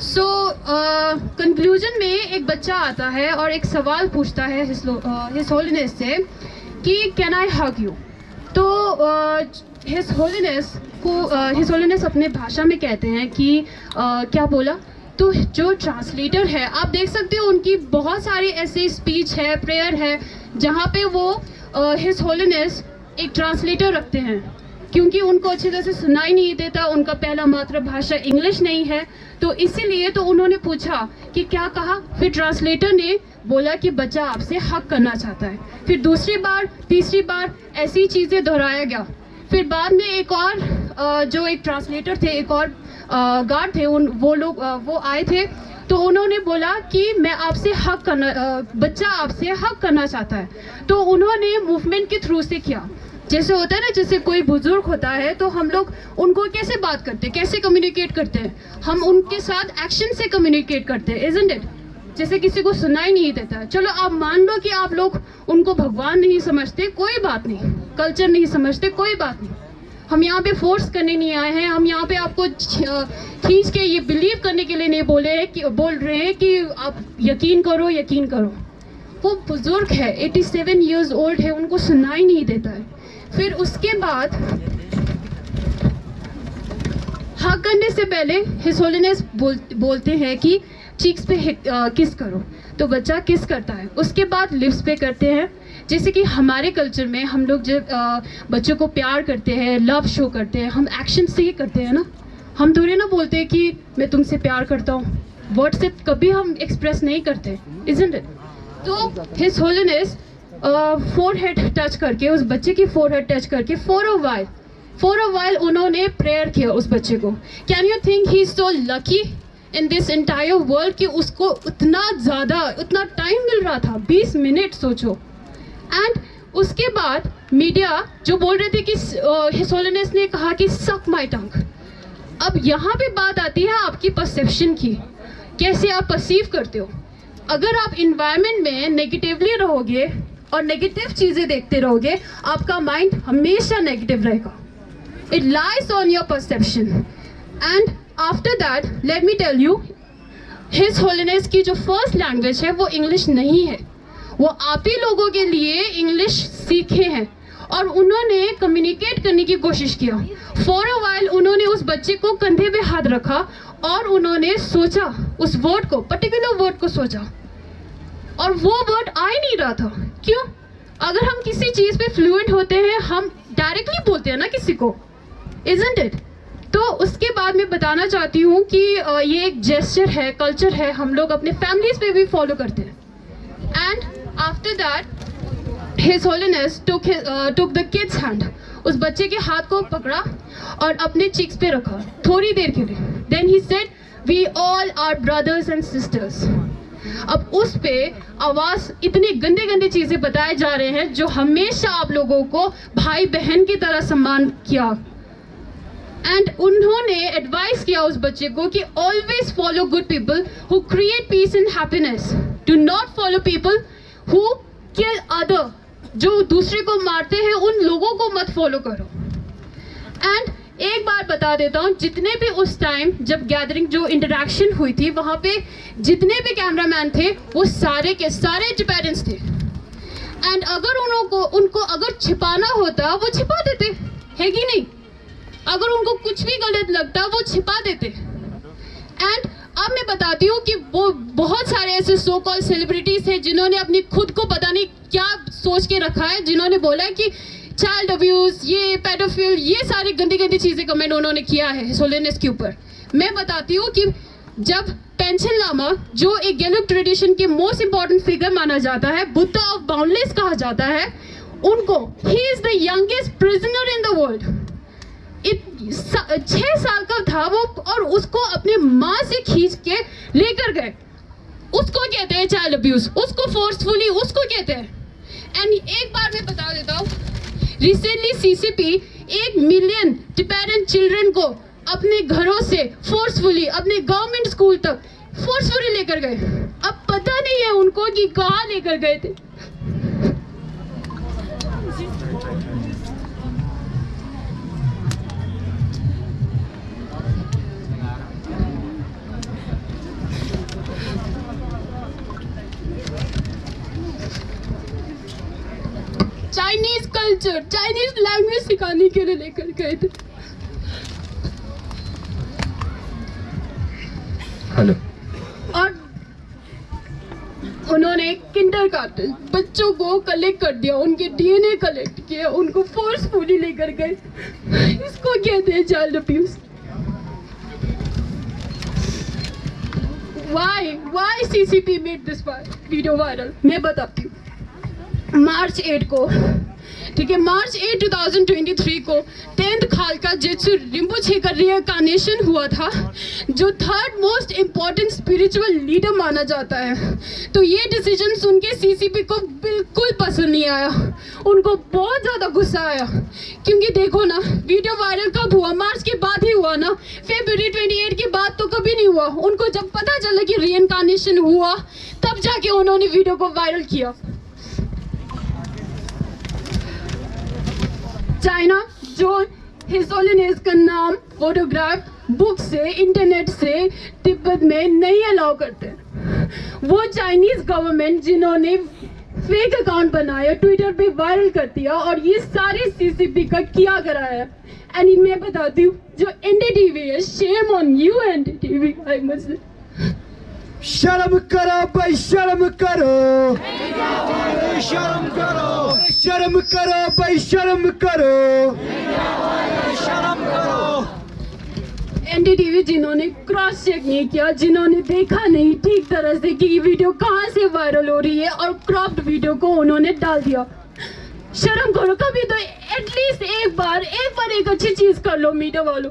So conclusion में एक बच्चा आता है और एक सवाल पूछता है हिज होलीनेस से कि कैन आई हग यू। तो हिज होलीनेस अपने भाषा में कहते हैं कि क्या बोला। तो जो ट्रांसलेटर है, आप देख सकते हो उनकी बहुत सारी ऐसी स्पीच है, प्रेयर है, जहाँ पे वो हिज होलीनेस एक ट्रांसलेटर रखते हैं, क्योंकि उनको अच्छी तरह से सुनाई नहीं देता, उनका पहला मातृभाषा इंग्लिश नहीं है। तो इसीलिए तो उन्होंने पूछा कि क्या कहा। फिर ट्रांसलेटर ने बोला कि बच्चा आपसे हक करना चाहता है। फिर दूसरी बार, तीसरी बार ऐसी चीज़ें दोहराया गया। फिर बाद में एक और जो एक ट्रांसलेटर थे, एक और गार्ड थे, वो आए थे। तो उन्होंने बोला कि मैं आपसे हक करना, बच्चा आपसे हक करना चाहता है। तो उन्होंने मूवमेंट के थ्रू से किया। जैसे होता है ना, जैसे कोई बुजुर्ग होता है तो हम लोग उनको कैसे बात करते हैं, कैसे कम्युनिकेट करते हैं, हम उनके साथ एक्शन से कम्युनिकेट करते हैं, इजंट इट। जैसे किसी को सुनाई नहीं देता है, चलो आप मान लो कि आप लोग उनको भगवान नहीं समझते, कोई बात नहीं, कल्चर नहीं समझते, कोई बात नहीं, हम यहाँ पे फोर्स करने नहीं आए हैं, हम यहाँ पे आपको खींच के ये बिलीव करने के लिए नहीं बोल रहे हैं कि आप यकीन करो यकीन करो। वो बुजुर्ग है, 87 इयर्स ओल्ड है, उनको सुनाई नहीं देता है। फिर उसके बाद हक करने से पहले हिज होलीनेस बोलते हैं कि चीक्स पे किस करो, तो बच्चा किस करता है। उसके बाद लिप्स पे करते हैं। जैसे कि हमारे कल्चर में हम लोग जब बच्चों को प्यार करते हैं, लव शो करते हैं, हम एक्शन से ही करते हैं ना, हम थोड़े ना बोलते हैं कि मैं तुमसे प्यार करता हूँ। वर्ड से कभी हम एक्सप्रेस नहीं करते, इजंट इट? तो हिज होलीनेस फोरहेड टच करके, उस बच्चे की फोरहेड टच करके फॉर अ वाइल उन्होंने प्रेयर किया उस बच्चे को। Can you think he is so lucky in this entire world कि उसको उतना टाइम मिल रहा था, 20 मिनट सोचो। एंड उसके बाद मीडिया जो बोल रहे थे कि हिज होलीनेस ने कहा कि सक माई टंग। अब यहाँ पे बात आती है आपकी परसेप्शन की, कैसे आप परसीव करते हो। अगर आप इन्वायरमेंट में नेगेटिवली रहोगे और नेगेटिव चीज़ें देखते रहोगे, आपका माइंड हमेशा नेगेटिव रहेगा। It lies on your perception. And after that let me tell you, his holiness की जो फर्स्ट लैंग्वेज है वो इंग्लिश नहीं है। वो आप ही लोगों के लिए इंग्लिश सीखे हैं और उन्होंने कम्युनिकेट करने की कोशिश किया। फॉर अ वाइल उन्होंने उस बच्चे को कंधे पे हाथ रखा और उन्होंने सोचा, उस वर्ड को, पर्टिकुलर वर्ड को सोचा, और वो वर्ड आ ही नहीं रहा था। क्यों? अगर हम किसी चीज़ पे फ्लुएंट होते हैं, हम डायरेक्टली बोलते हैं ना किसी को, इजंट इट? तो उसके बाद मैं बताना चाहती हूँ कि ये एक जेस्चर है, कल्चर है, हम लोग अपने फैमिलीज पे भी फॉलो करते हैं। And after that his holiness took the kids hand, उस बच्चे के हाथ को पकड़ा और अपने चिक्स पे रखा थोड़ी देर के लिए। Then he said we all are brothers and sisters. अब उस पे आवाज़, इतनी गंदे गंदे चीज़ें बताए जा रहे हैं जो हमेशा आप लोगों को भाई बहन की तरह सम्मान किया। एंड उन्होंने एडवाइस किया उस बच्चे को कि always follow good people who create peace and happiness, do not follow people who kill other, जो दूसरे को मारते हैं उन लोगों को मत फॉलो करो। एंड एक बार बता देता हूँ, जितने भी उस टाइम जब गैदरिंग जो इंटरेक्शन हुई थी वहाँ पे जितने भी कैमरामैन थे वो सारे के सारे टिबेटन्स थे। एंड अगर उनको अगर छिपाना होता वो छिपा देते, है कि नहीं? अगर उनको कुछ भी गलत लगता वो छिपा देते। एंड अब मैं बताती हूँ कि वो बहुत सारे ऐसे सो कॉल सेलिब्रिटीज हैं जिन्होंने अपनी खुद को पता नहीं क्या सोच के रखा है, जिन्होंने बोला है कि चाइल्ड अब्यूज, ये पेडोफिल, ये सारी गंदी गंदी चीज़ें कमेंट उन्होंने किया है हिज होलीनेस के ऊपर। मैं बताती हूँ कि जब पेंशन लामा, जो एक गेलुक ट्रेडिशन के मोस्ट इंपॉर्टेंट फिगर माना जाता है, बुद्धा ऑफ बाउंडलेस कहा जाता है उनको, he is the youngest prisoner in the world. 6 साल का था वो और उसको अपने माँ से खींच के लेकर गए। उसको कहते हैं चाइल्ड अब्यूज, उसको फोर्सफुली उसको कहते हैं। एंड एक बार मैं बता देता हूँ, recently CCP 1 million Tibetan children को अपने घरों से फोर्सफुली अपने गवर्नमेंट स्कूल तक फोर्सफुली लेकर गए। अब पता नहीं है उनको कि कहाँ लेकर गए थे। चाइनीज कल्चर, चाइनीज लैंग्वेज सिखाने के लिए लेकर गए थे। हेलो। और उन्होंने किंडरगार्टन बच्चों को कलेक्ट कर दिया, उनके डीएनए कलेक्ट किया, उनको फोर्सफुली लेकर गए। इसको कहते हैं child abuse. Why CCP made this video viral? मैं बताती हूँ। मार्च 8 को, ठीक है, मार्च 8 2023 को 10th खालका जेत्सु रिम्पोछे का रिइंकार्नेशन हुआ था, जो 3rd most important spiritual leader माना जाता है। तो ये डिसीजन सुन के सीसीपी को बिल्कुल पसंद नहीं आया, उनको बहुत ज़्यादा गुस्सा आया। क्योंकि देखो ना, वीडियो वायरल कब हुआ? मार्च के बाद ही हुआ ना, February 28 के बाद तो कभी नहीं हुआ। उनको जब पता चला कि रिइंकार्नेशन हुआ तब जाके उन्होंने वीडियो को वायरल किया। चाइना जो हिज होलीनेस का नाम फोटोग्राफ बुक से, इंटरनेट से तिब्बत में नहीं अलाउ करते। वो चाइनीज गवर्नमेंट जिन्होंने फेक अकाउंट बनाया, ट्विटर पे वायरल कर दिया और ये सारे CCP का किया कराया। एंड मैं बताती हूँ, जो NDTV है, shame on you NDTV, I must say. शर्म करो भाई, शर्म करो, शर्म करो, शर्म करो भाई, शर्म करो, शर्म करो। NDTV जिन्होंने क्रॉस चेक नहीं किया, जिन्होंने देखा नहीं ठीक तरह से कि ये वीडियो कहाँ से वायरल हो रही है और क्रॉप्ड वीडियो को उन्होंने डाल दिया। शर्म करो, कभी तो एटलीस्ट एक बार एक अच्छी चीज कर लो मीडिया वालों।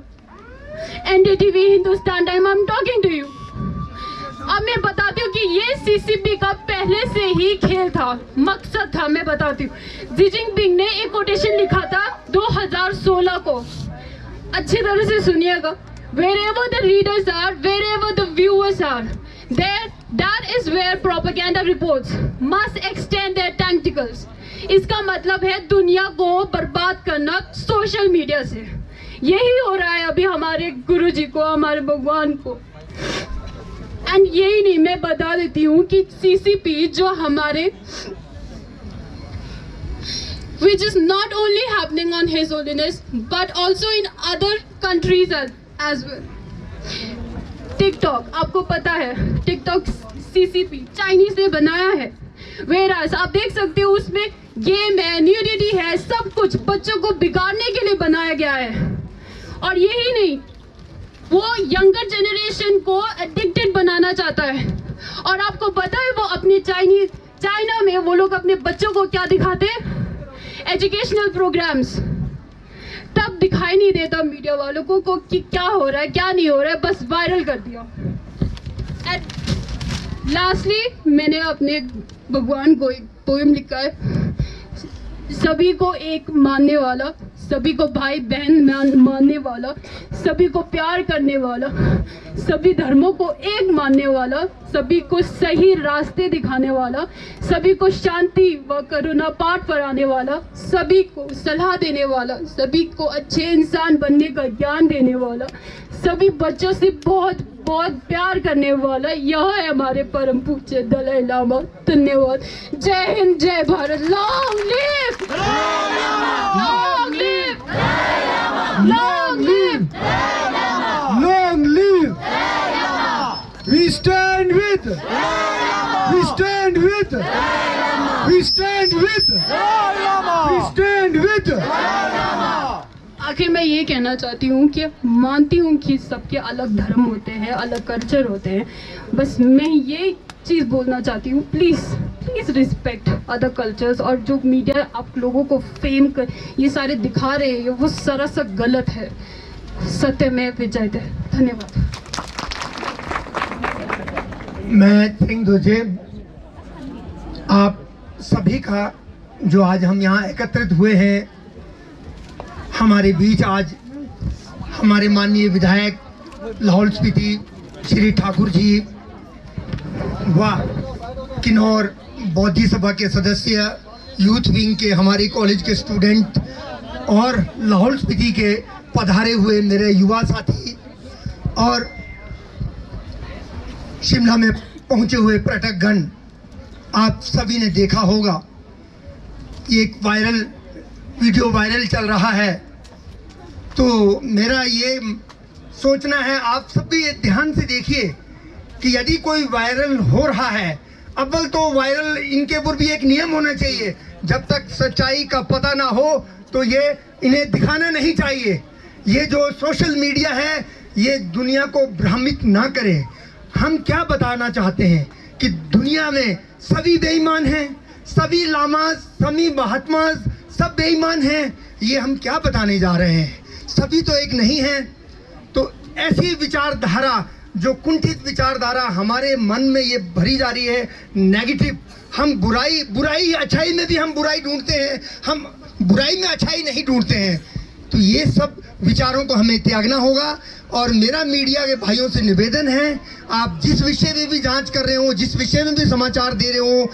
NDTV, Hindustan time, I am talking to you. अब मैं बताती हूँ कि ये CCP का पहले से ही खेल था, मकसद था। मैं बताती हूँ, जी जिनपिंग ने एक कोटेशन लिखा था 2016 को, अच्छी तरह से सुनिएगा। Wherever the readers are, wherever the viewers are, there, that is where propaganda reports must extend their tentacles. इसका मतलब है दुनिया को बर्बाद करना सोशल मीडिया से। यही हो रहा है अभी हमारे गुरुजी को, हमारे भगवान को। एंड यही नहीं, मैं बता देती हूँ कि CCP जो हमारे, which is not only happening on His Holiness but also in other countries as well. TikTok, आपको पता है TikTok CCP चाइनीज ने बनाया है। Whereas आप देख सकते हो उसमें गेम है, न्यूडिटी है, सब कुछ बच्चों को बिगाड़ने के लिए बनाया गया है। और यही नहीं, वो यंगर जनरेशन को एडिक्टेड बनाना चाहता है। और आपको पता है वो अपने चाइना में वो लोग अपने बच्चों को क्या दिखाते हैं? Educational programmes. तब दिखाई नहीं देता मीडिया वालों को कि क्या हो रहा है क्या नहीं हो रहा है, बस वायरल कर दिया। एंड लास्टली मैंने अपने भगवान को एक पोएम लिखा है, सभी को एक मानने वाला, सभी को भाई बहन मानने वाला, सभी को प्यार करने वाला, सभी धर्मों को एक मानने वाला, सभी को सही रास्ते दिखाने वाला, सभी को शांति व करुणा पाठ पढ़ाने वाला, सभी को सलाह देने वाला, सभी को अच्छे इंसान बनने का ज्ञान देने वाला, सभी बच्चों से बहुत बहुत प्यार करने वाला, यह है हमारे परम पूज्य दलाई लामा। धन्यवाद। जय हिंद, जय Bharat. Long live, long live, long live, long live. We stand with, we stand with, we stand with, we stand with. आखिर मैं ये कहना चाहती हूँ कि मानती हूँ कि सबके अलग धर्म होते हैं, अलग कल्चर होते हैं, बस मैं ये चीज़ बोलना चाहती हूँ, प्लीज़ रिस्पेक्ट अदर कल्चर्स। और जो मीडिया आप लोगों को फेम कर ये सारे दिखा रहे हैं वो सरासर गलत है। सत्य में विजयते। धन्यवाद। मैं थैंक तुझे आप सभी का जो आज हम यहाँ एकत्रित हुए हैं। हमारे बीच आज हमारे माननीय विधायक लाहौल स्पीति श्री ठाकुर जी व किन्नौर बौद्धी सभा के सदस्य, यूथ विंग के हमारे कॉलेज के स्टूडेंट और लाहौल स्पीति के पधारे हुए मेरे युवा साथी और शिमला में पहुंचे हुए पर्यटकगण, आप सभी ने देखा होगा एक वीडियो वायरल चल रहा है। तो मेरा ये सोचना है, आप सब भी ध्यान से देखिए कि यदि कोई वायरल हो रहा है, अव्वल तो वायरल इनके ऊपर भी एक नियम होना चाहिए, जब तक सच्चाई का पता ना हो तो ये इन्हें दिखाना नहीं चाहिए। ये जो सोशल मीडिया है ये दुनिया को भ्रमित ना करे। हम क्या बताना चाहते हैं कि दुनिया में सभी बेईमान हैं, सभी लामाज, सभी महात्माज सब बेईमान हैं। ये हम क्या बताने जा रहे हैं? सभी तो एक नहीं हैं। तो ऐसी विचारधारा, जो कुंठित विचारधारा हमारे मन में ये भरी जा रही है, नेगेटिव, हम बुराई अच्छाई में भी हम बुराई ढूंढते हैं, हम बुराई में अच्छाई नहीं ढूंढते हैं। तो ये सब विचारों को हमें त्यागना होगा। और मेरा मीडिया के भाइयों से निवेदन है, आप जिस विषय में भी जांच कर रहे हो, जिस विषय में भी समाचार दे रहे हो,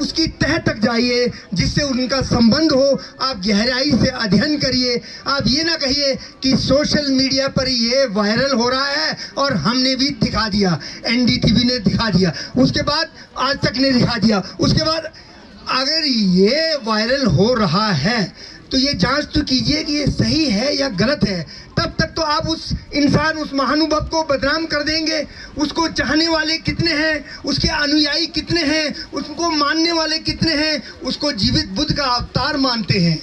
उसकी तह तक जाइए, जिससे उनका संबंध हो, आप गहराई से अध्ययन करिए। आप ये ना कहिए कि सोशल मीडिया पर ये वायरल हो रहा है और हमने भी दिखा दिया, NDTV ने दिखा दिया, उसके बाद आज तक ने दिखा दिया, उसके बाद अगर ये वायरल हो रहा है तो ये जांच तो कीजिए कि ये सही है या गलत है। तब तक तो आप उस इंसान, उस महानुभव को बदनाम कर देंगे। उसको चाहने वाले कितने हैं, उसके अनुयायी कितने हैं, उसको मानने वाले कितने हैं, उसको जीवित बुद्ध का अवतार मानते हैं।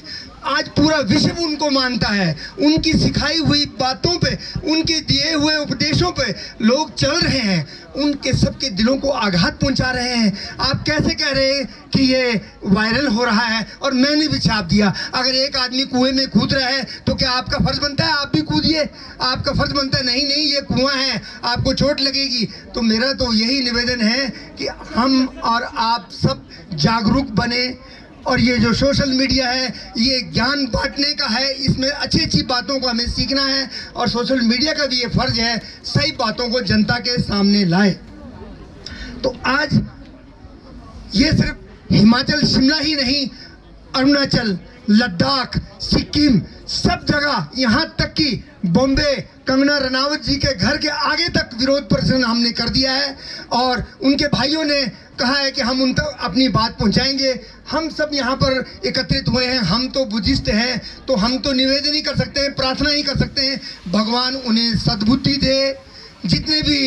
आज पूरा विश्व उनको मानता है। उनकी सिखाई हुई बातों पे, उनके दिए हुए उपदेशों पे लोग चल रहे हैं, उनके सबके दिलों को आघात पहुंचा रहे हैं। आप कैसे कह रहे हैं कि ये वायरल हो रहा है और मैंने भी छाप दिया? अगर एक आदमी कुएं में कूद रहा है तो क्या आपका फर्ज बनता है आप भी कूदिए? आपका फर्ज बनता है नहीं नहीं ये कुआं है, आपको चोट लगेगी। तो मेरा तो यही निवेदन है कि हम और आप सब जागरूक बने। और ये जो सोशल मीडिया है ये ज्ञान बांटने का है, इसमें अच्छी अच्छी बातों को हमें सीखना है और सोशल मीडिया का भी ये फर्ज है सही बातों को जनता के सामने लाए। तो आज ये सिर्फ हिमाचल शिमला ही नहीं, अरुणाचल, लद्दाख, सिक्किम, सब जगह, यहाँ तक कि बॉम्बे कंगना रनावत जी के घर के आगे तक विरोध प्रदर्शन हमने कर दिया है। और उनके भाइयों ने कहा है कि हम उन तक अपनी बात पहुंचाएंगे। हम सब यहाँ पर एकत्रित हुए हैं, हम तो बुद्धिस्ट हैं, तो हम तो निवेदन ही कर सकते हैं, प्रार्थना ही कर सकते हैं, भगवान उन्हें सद्बुद्धि दे। जितने भी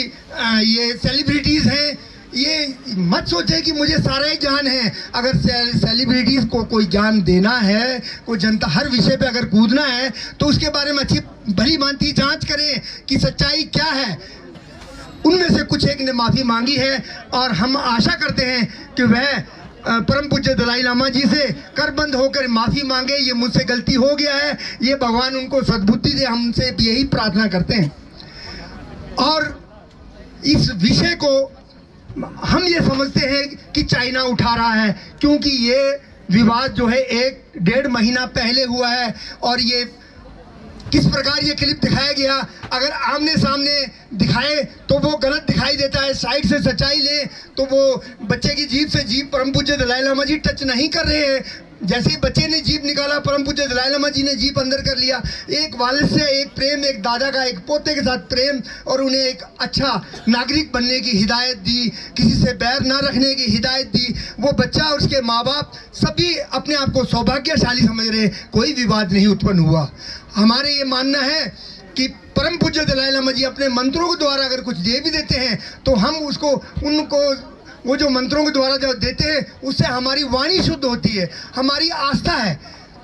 ये सेलिब्रिटीज़ हैं, ये मत सोचे कि मुझे सारा ही ज्ञान है। अगर सेलिब्रिटीज़ को कोई ज्ञान देना है, कोई जनता हर विषय पे अगर कूदना है, तो उसके बारे में अच्छी भली भांति जांच करें कि सच्चाई क्या है। उनमें से कुछ एक ने माफ़ी मांगी है और हम आशा करते हैं कि वह परम पूज्य दलाई लामा जी से करबंद होकर माफ़ी मांगे। ये मुझसे गलती हो गया है, ये भगवान उनको सद्बुद्धि दे, हमसे यही प्रार्थना करते हैं। और इस विषय को हम ये समझते हैं कि चाइना उठा रहा है, क्योंकि ये विवाद जो है 1-1.5 महीना पहले हुआ है। और ये किस प्रकार ये क्लिप दिखाया गया, अगर आमने सामने दिखाए तो वो गलत दिखाई देता है, साइड से सच्चाई ले तो वो बच्चे की जीभ से जीभ परम पूज्य दलाई लामा जी टच नहीं कर रहे हैं। जैसे ही बच्चे ने जीभ निकाला, परम पूज्य दलाई लामा जी ने जीभ अंदर कर लिया। एक वालिद से एक प्रेम, एक दादा का एक पोते के साथ प्रेम, और उन्हें एक अच्छा नागरिक बनने की हिदायत दी, किसी से बैर ना रखने की हिदायत दी। वो बच्चा और उसके माँ बाप सभी अपने आप को सौभाग्यशाली समझ रहे, कोई विवाद नहीं उत्पन्न हुआ। हमारे ये मानना है कि परम पूज्य दलाई लामा जी अपने मंत्रों के द्वारा अगर कुछ दे भी देते हैं तो हम उसको, उनको वो जो मंत्रों के द्वारा जो देते हैं उससे हमारी वाणी शुद्ध होती है, हमारी आस्था है।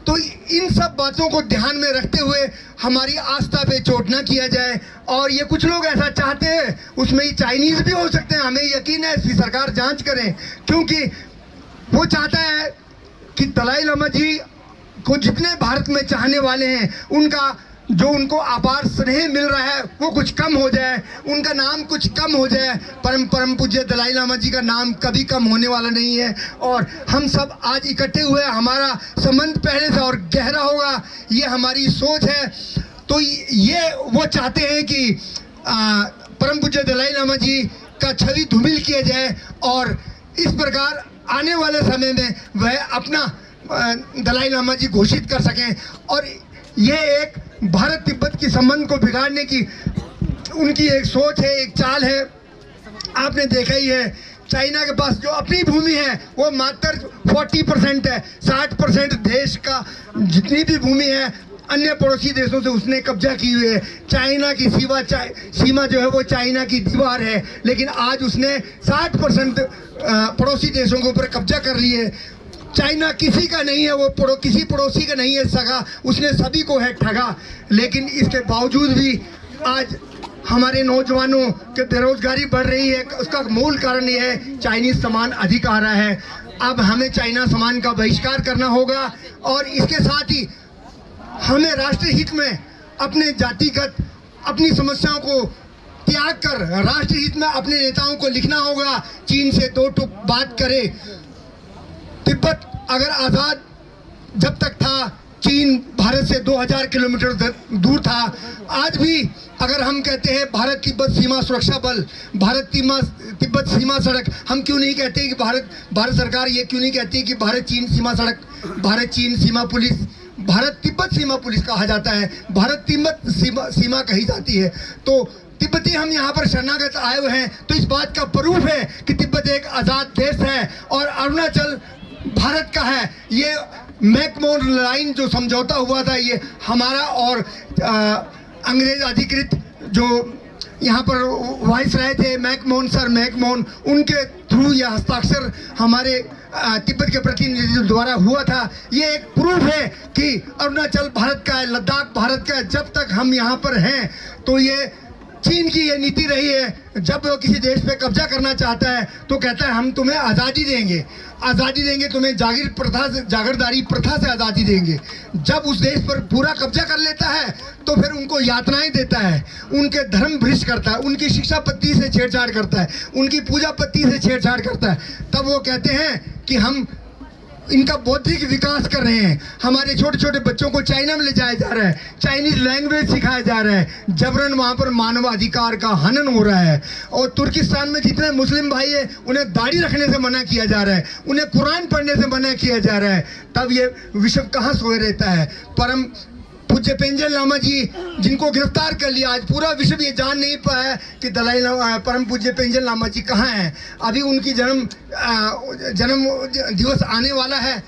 तो इन सब बातों को ध्यान में रखते हुए हमारी आस्था पे चोट ना किया जाए। और ये कुछ लोग ऐसा चाहते हैं, उसमें ही चाइनीज़ भी हो सकते हैं, हमें यकीन है इसकी सरकार जांच करें, क्योंकि वो चाहता है कि दलाई लामा जी को जितने भारत में चाहने वाले हैं उनका जो उनको अपार स्नेह मिल रहा है वो कुछ कम हो जाए, उनका नाम कुछ कम हो जाए। परम पूज्य दलाई लामा जी का नाम कभी कम होने वाला नहीं है। और हम सब आज इकट्ठे हुए, हमारा संबंध पहले से और गहरा होगा, ये हमारी सोच है। तो ये वो चाहते हैं कि परम पूज्य दलाई लामा जी का छवि धूमिल किया जाए और इस प्रकार आने वाले समय में वह अपना दलाई लामा जी घोषित कर सकें। और ये एक भारत तिब्बत की संबंध को बिगाड़ने की उनकी एक सोच है, एक चाल है। आपने देखा ही है, चाइना के पास जो अपनी भूमि है वो मात्र 40% है। 60% देश का जितनी भी भूमि है अन्य पड़ोसी देशों से उसने कब्जा की हुई है। चाइना की सीमा जो है वो चाइना की दीवार है, लेकिन आज उसने 60% पड़ोसी देशों के ऊपर कब्जा कर ली है। चाइना किसी का नहीं है, वो किसी पड़ोसी का नहीं है सगा, उसने सभी को है ठगा। लेकिन इसके बावजूद भी आज हमारे नौजवानों की बेरोजगारी बढ़ रही है। उसका मूल कारण ये है चाइनीज सामान अधिक आ रहा है। अब हमें चाइना सामान का बहिष्कार करना होगा और इसके साथ ही हमें राष्ट्रीय हित में अपने जातिगत अपनी समस्याओं को त्याग कर राष्ट्रीय हित में अपने नेताओं को लिखना होगा। चीन से 2 टूक बात करे। तिब्बत अगर आज़ाद जब तक था चीन भारत से 2000 किलोमीटर दूर था। आज भी अगर हम कहते हैं भारत तिब्बत सीमा सुरक्षा बल, भारत तिब्बत सीमा सड़क, हम क्यों नहीं कहते कि भारत सरकार ये क्यों नहीं कहती कि भारत चीन सीमा सड़क, भारत चीन सीमा पुलिस, भारत तिब्बत सीमा पुलिस कहा जाता है, भारत तिब्बत सीमा कही जाती है। तो तिब्बती हम यहाँ पर शरणागत आए हुए हैं तो इस बात का प्रूफ है कि तिब्बत एक आज़ाद देश है और अरुणाचल भारत का है। ये मैकमोहन लाइन जो समझौता हुआ था, ये हमारा और अंग्रेज अधिकृत जो यहाँ पर वाइस रहे थे मैकमोहन सर मैकमोहन, उनके थ्रू यह हस्ताक्षर हमारे तिब्बत के प्रतिनिधि द्वारा हुआ था। ये एक प्रूफ है कि अरुणाचल भारत का है, लद्दाख भारत का है। जब तक हम यहाँ पर हैं तो ये चीन की ये नीति रही है, जब वो किसी देश पे कब्जा करना चाहता है तो कहता है हम तुम्हें आज़ादी देंगे, आज़ादी देंगे तुम्हें, जागीरदारी प्रथा से आज़ादी देंगे। जब उस देश पर पूरा कब्जा कर लेता है तो फिर उनको यातनाएं देता है, उनके धर्म भ्रष्ट करता है, उनकी शिक्षा पद्धति से छेड़छाड़ करता है, उनकी पूजा पद्धति से छेड़छाड़ करता है। तब वो कहते हैं कि हम इनका बौद्धिक विकास कर रहे हैं, हमारे छोटे छोटे बच्चों को चाइना में ले जाया जा रहा है, चाइनीज लैंग्वेज सिखाया जा रहा है, जबरन वहाँ पर मानवाधिकार का हनन हो रहा है। और तुर्किस्तान में जितने मुस्लिम भाई हैं उन्हें दाढ़ी रखने से मना किया जा रहा है, उन्हें कुरान पढ़ने से मना किया जा रहा है। तब ये विश्व कहाँ सोए रहता है। परम पूज्य पेंजल लामा जी जिनको गिरफ्तार कर लिया, आज पूरा विश्व ये जान नहीं पाया कि दलाई लामा परम पूज्य पेंजल लामा जी कहाँ हैं। अभी उनकी जन्म दिवस आने वाला है,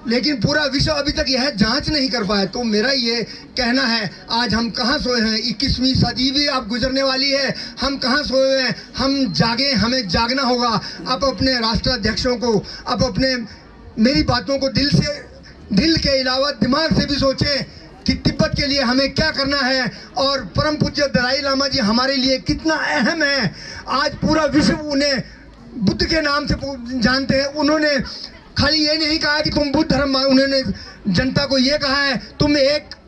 लेकिन पूरा विश्व अभी तक यह जांच नहीं कर पाया। तो मेरा ये कहना है, आज हम कहाँ सोए हैं, 21वीं सदी भी अब गुजरने वाली है, हम कहाँ सोए हैं। हम जागे, हमें जागना होगा। अब अपने राष्ट्राध्यक्षों को, अब अपने मेरी बातों को दिल के अलावा दिमाग से भी सोचें कि तिब्बत के लिए हमें क्या करना है और परम पूज्य दलाई लामा जी हमारे लिए कितना अहम है। आज पूरा विश्व उन्हें बुद्ध के नाम से जानते हैं। उन्होंने खाली ये नहीं कहा कि तुम बुद्ध धर्म, उन्होंने जनता को ये कहा है तुम एक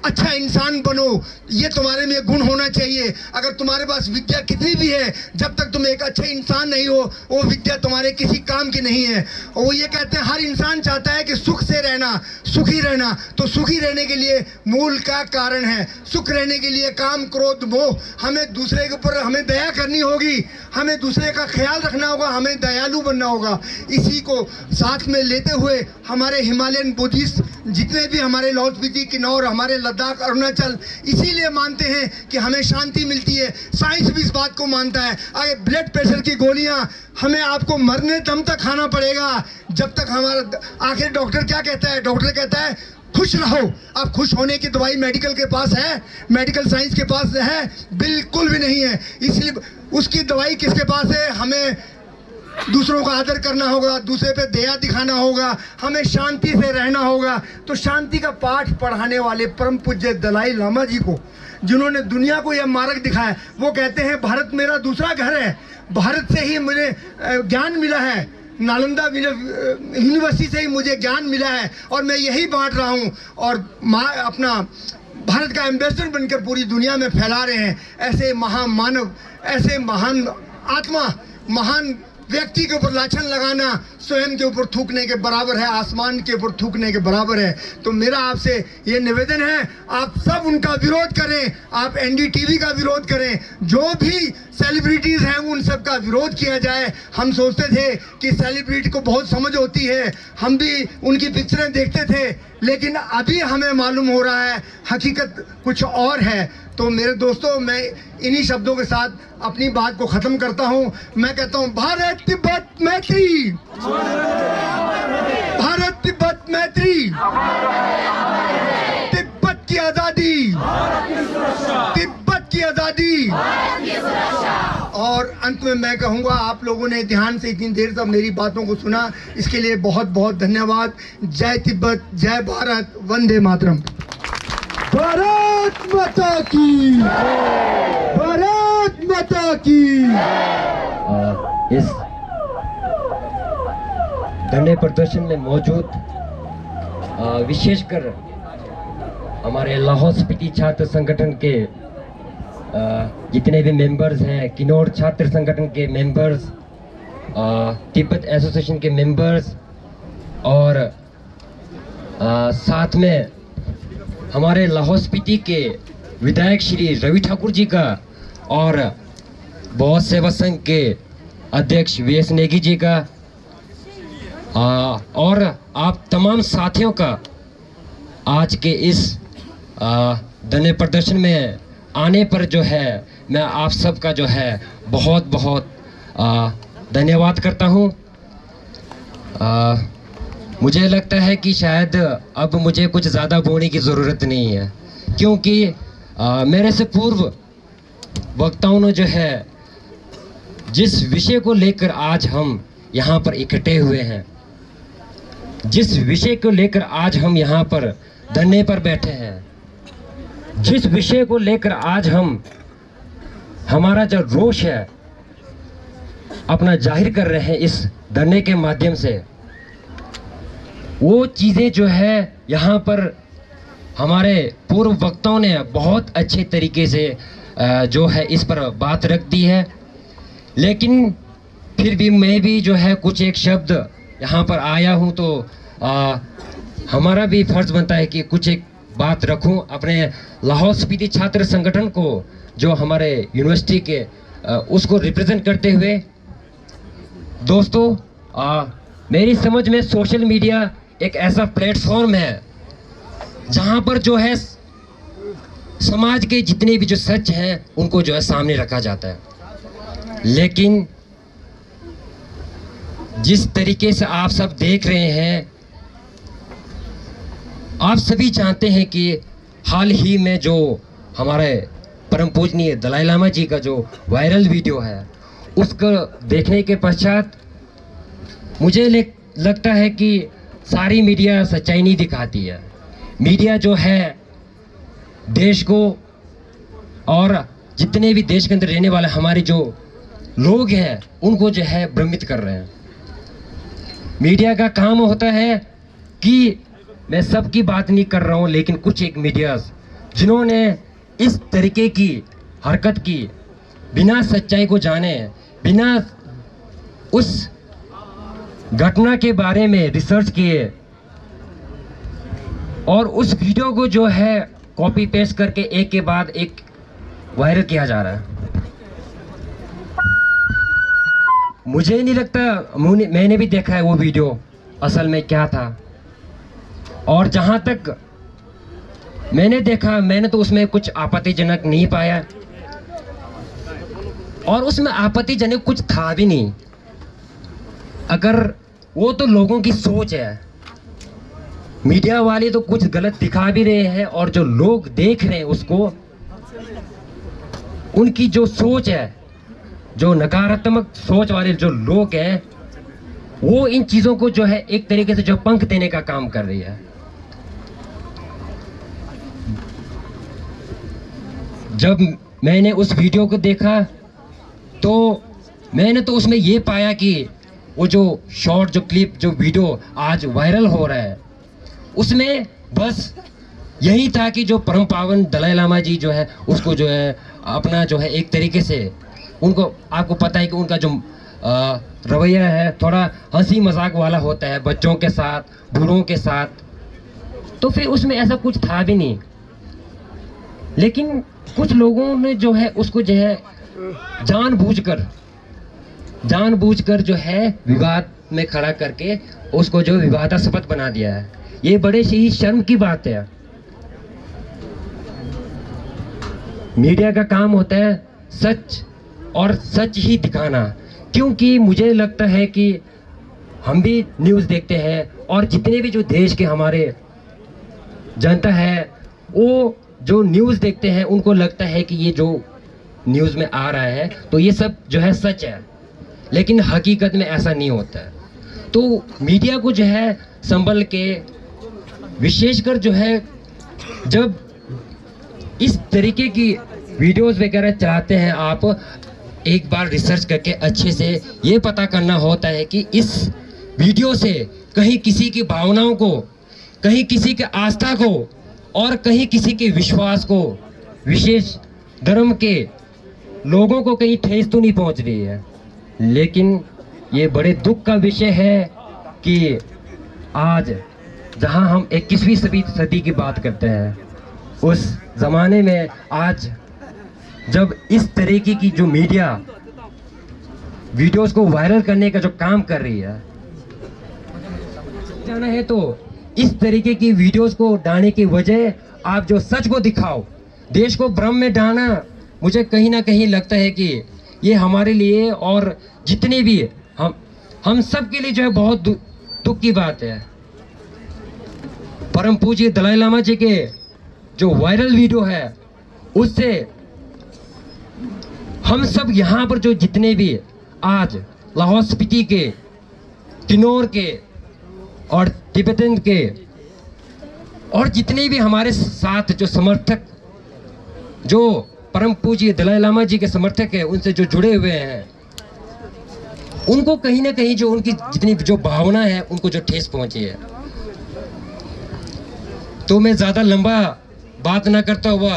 अच्छा इंसान बनो, ये तुम्हारे में गुण होना चाहिए। अगर तुम्हारे पास विद्या कितनी भी है, जब तक तुम एक अच्छे इंसान नहीं हो वो विद्या तुम्हारे किसी काम की नहीं है। और वो ये कहते हैं हर इंसान चाहता है कि सुख से रहना, सुखी रहना। तो सुखी रहने के लिए मूल का कारण है, सुख रहने के लिए काम क्रोध मोह, हमें दूसरे के ऊपर हमें दया करनी होगी, हमें दूसरे का ख्याल रखना होगा, हमें दयालु बनना होगा। इसी को साथ में लेते हुए हमारे हिमालयन बुद्धिस्ट जितने भी हमारे लाहौल स्पीति, किन्नौर, हमारे लद्दाख, अरुणाचल इसीलिए मानते हैं कि हमें शांति मिलती है। साइंस भी इस बात को मानता है। अगर ब्लड प्रेशर की गोलियां हमें आपको मरने दम तक खाना पड़ेगा, जब तक हमारा आखिर डॉक्टर क्या कहता है, डॉक्टर कहता है खुश रहो। अब खुश होने की दवाई मेडिकल के पास है, मेडिकल साइंस के पास है? बिल्कुल भी नहीं है। इसलिए उसकी दवाई किसके पास है? हमें दूसरों का आदर करना होगा, दूसरे पे दया दिखाना होगा, हमें शांति से रहना होगा। तो शांति का पाठ पढ़ाने वाले परम पूज्य दलाई लामा जी को, जिन्होंने दुनिया को यह मार्ग दिखाया, वो कहते हैं भारत मेरा दूसरा घर है, भारत से ही मुझे ज्ञान मिला है, नालंदा यूनिवर्सिटी से ही मुझे ज्ञान मिला है और मैं यही बांट रहा हूँ। और अपना भारत का एम्बेसडर बनकर पूरी दुनिया में फैला रहे हैं। ऐसे महामानव, ऐसे महान आत्मा, महान व्यक्ति के ऊपर लाछन लगाना स्वयं के ऊपर थूकने के बराबर है, आसमान के ऊपर थूकने के बराबर है। तो मेरा आपसे ये निवेदन है, आप सब उनका विरोध करें, आप एनडीटीवी का विरोध करें, जो भी सेलिब्रिटीज हैं उन सब का विरोध किया जाए। हम सोचते थे कि सेलिब्रिटी को बहुत समझ होती है, हम भी उनकी पिक्चरें देखते थे, लेकिन अभी हमें मालूम हो रहा है हकीकत कुछ और है। तो मेरे दोस्तों, मैं इन्हीं शब्दों के साथ अपनी बात को ख़त्म करता हूं। मैं कहता हूं भारत तिब्बत मैत्री, भारत तिब्बत मैत्री, तिब्बत की आज़ादी, तिब्बत की आज़ादी। और अंत में मैं कहूँगा, आप लोगों ने ध्यान से इतनी देर तक मेरी बातों को सुना, इसके लिए बहुत बहुत धन्यवाद। जय तिब्बत, जय भारत, वंदे मातरम। भारत माता की, भारत माता की। इस धरने प्रदर्शन में मौजूद विशेषकर हमारे लाहौल स्पीति छात्र संगठन के जितने भी मेंबर्स हैं, किन्नौर छात्र संगठन के मेंबर्स, तिब्बत एसोसिएशन के मेंबर्स और साथ में हमारे लाहौल स्पीति के विधायक श्री रवि ठाकुर जी का और बहुत सेवा संघ के अध्यक्ष वीएस नेगी जी का और आप तमाम साथियों का आज के इस धरने प्रदर्शन में आने पर जो है मैं आप सबका जो है बहुत बहुत धन्यवाद करता हूँ। मुझे लगता है कि शायद अब मुझे कुछ ज़्यादा बोलने की ज़रूरत नहीं है, क्योंकि मेरे से पूर्व वक्ताओं ने जो है जिस विषय को लेकर आज हम यहाँ पर इकट्ठे हुए हैं, जिस विषय को लेकर आज हम यहाँ पर धरने पर बैठे हैं, जिस विषय को लेकर आज हम हमारा जो रोष है अपना जाहिर कर रहे हैं इस धरने के माध्यम से, वो चीज़ें जो है यहाँ पर हमारे पूर्व वक्ताओं ने बहुत अच्छे तरीके से जो है इस पर बात रख दी है। लेकिन फिर भी मैं भी जो है कुछ एक शब्द यहाँ पर आया हूँ तो हमारा भी फर्ज़ बनता है कि कुछ एक बात रखूँ अपने लाहौल स्पीति छात्र संगठन को, जो हमारे यूनिवर्सिटी के उसको रिप्रेजेंट करते हुए। दोस्तों, मेरी समझ में सोशल मीडिया एक ऐसा प्लेटफॉर्म है जहाँ पर जो है समाज के जितने भी जो सच हैं उनको जो है सामने रखा जाता है। लेकिन जिस तरीके से आप सब देख रहे हैं, आप सभी जानते हैं कि हाल ही में जो हमारे परम पूजनीय दलाई लामा जी का जो वायरल वीडियो है उसको देखने के पश्चात मुझे लगता है कि सारी मीडिया सच्चाई नहीं दिखाती है। मीडिया जो है देश को और जितने भी देश के अंदर रहने वाले हमारे जो लोग हैं उनको जो है भ्रमित कर रहे हैं। मीडिया का काम होता है कि मैं सबकी बात नहीं कर रहा हूँ, लेकिन कुछ एक मीडिया जिन्होंने इस तरीके की हरकत की, बिना सच्चाई को जाने, बिना उस घटना के बारे में रिसर्च किए और उस वीडियो को जो है कॉपी पेस्ट करके एक के बाद एक वायरल किया जा रहा है। मुझे नहीं लगता, मैंने भी देखा है वो वीडियो असल में क्या था, और जहाँ तक मैंने देखा मैंने तो उसमें कुछ आपत्तिजनक नहीं पाया, और उसमें आपत्तिजनक कुछ था भी नहीं। अगर वो तो लोगों की सोच है, मीडिया वाले तो कुछ गलत दिखा भी रहे हैं और जो लोग देख रहे हैं उसको, उनकी जो सोच है, जो नकारात्मक सोच वाले जो लोग हैं, वो इन चीज़ों को जो है एक तरीके से जो पंख देने का काम कर रही है। जब मैंने उस वीडियो को देखा तो मैंने तो उसमें ये पाया कि वो जो शॉर्ट जो क्लिप जो वीडियो आज वायरल हो रहा है उसमें बस यही था कि जो परम पावन दलाई लामा जी जो है उसको जो है अपना जो है एक तरीके से उनको, आपको पता है कि उनका जो रवैया है थोड़ा हंसी मजाक वाला होता है बच्चों के साथ, बूढ़ों के साथ, तो फिर उसमें ऐसा कुछ था भी नहीं। लेकिन कुछ लोगों ने जो है उसको जो है जानबूझकर जो है विवाद में खड़ा करके उसको जो विवादास्पद बना दिया है। ये बड़े से ही शर्म की बात है। मीडिया का काम होता है सच और सच ही दिखाना, क्योंकि मुझे लगता है कि हम भी न्यूज़ देखते हैं और जितने भी जो देश के हमारे जनता है वो जो न्यूज़ देखते हैं उनको लगता है कि ये जो न्यूज़ में आ रहा है तो ये सब जो है सच है, लेकिन हकीकत में ऐसा नहीं होता है। तो मीडिया को जो है संभल के, विशेषकर जो है जब इस तरीके की वीडियोस वगैरह चलाते हैं, आप एक बार रिसर्च करके अच्छे से ये पता करना होता है कि इस वीडियो से कहीं किसी की भावनाओं को, कहीं किसी के आस्था को और कहीं किसी के विश्वास को, विशेष धर्म के लोगों को कहीं ठेस तो नहीं पहुंच रही है। लेकिन ये बड़े दुख का विषय है कि आज जहां हम 21वीं सदी की बात करते हैं उस ज़माने में आज जब इस तरीके की जो मीडिया वीडियोस को वायरल करने का जो काम कर रही है, जाना है तो इस तरीके की वीडियोस को डालने की वजह आप जो सच को दिखाओ, देश को भ्रम में डालना, मुझे कहीं ना कहीं लगता है कि ये हमारे लिए और जितने भी हम सब के लिए जो है बहुत दुख की बात है। परम पूज्य दलाई लामा जी के जो वायरल वीडियो है उससे हम सब यहाँ पर जो जितने भी आज लाहौल स्पीति के, किन्नौर के और तिब्बतन के और जितने भी हमारे साथ जो समर्थक, जो परम पूज्य दलाई लामा जी के समर्थक है, उनसे जो जुड़े हुए हैं, उनको कहीं ना कहीं जो उनकी जितनी जो भावना है उनको जो ठेस पहुंची है। तो मैं ज़्यादा लंबा बात ना करता हुआ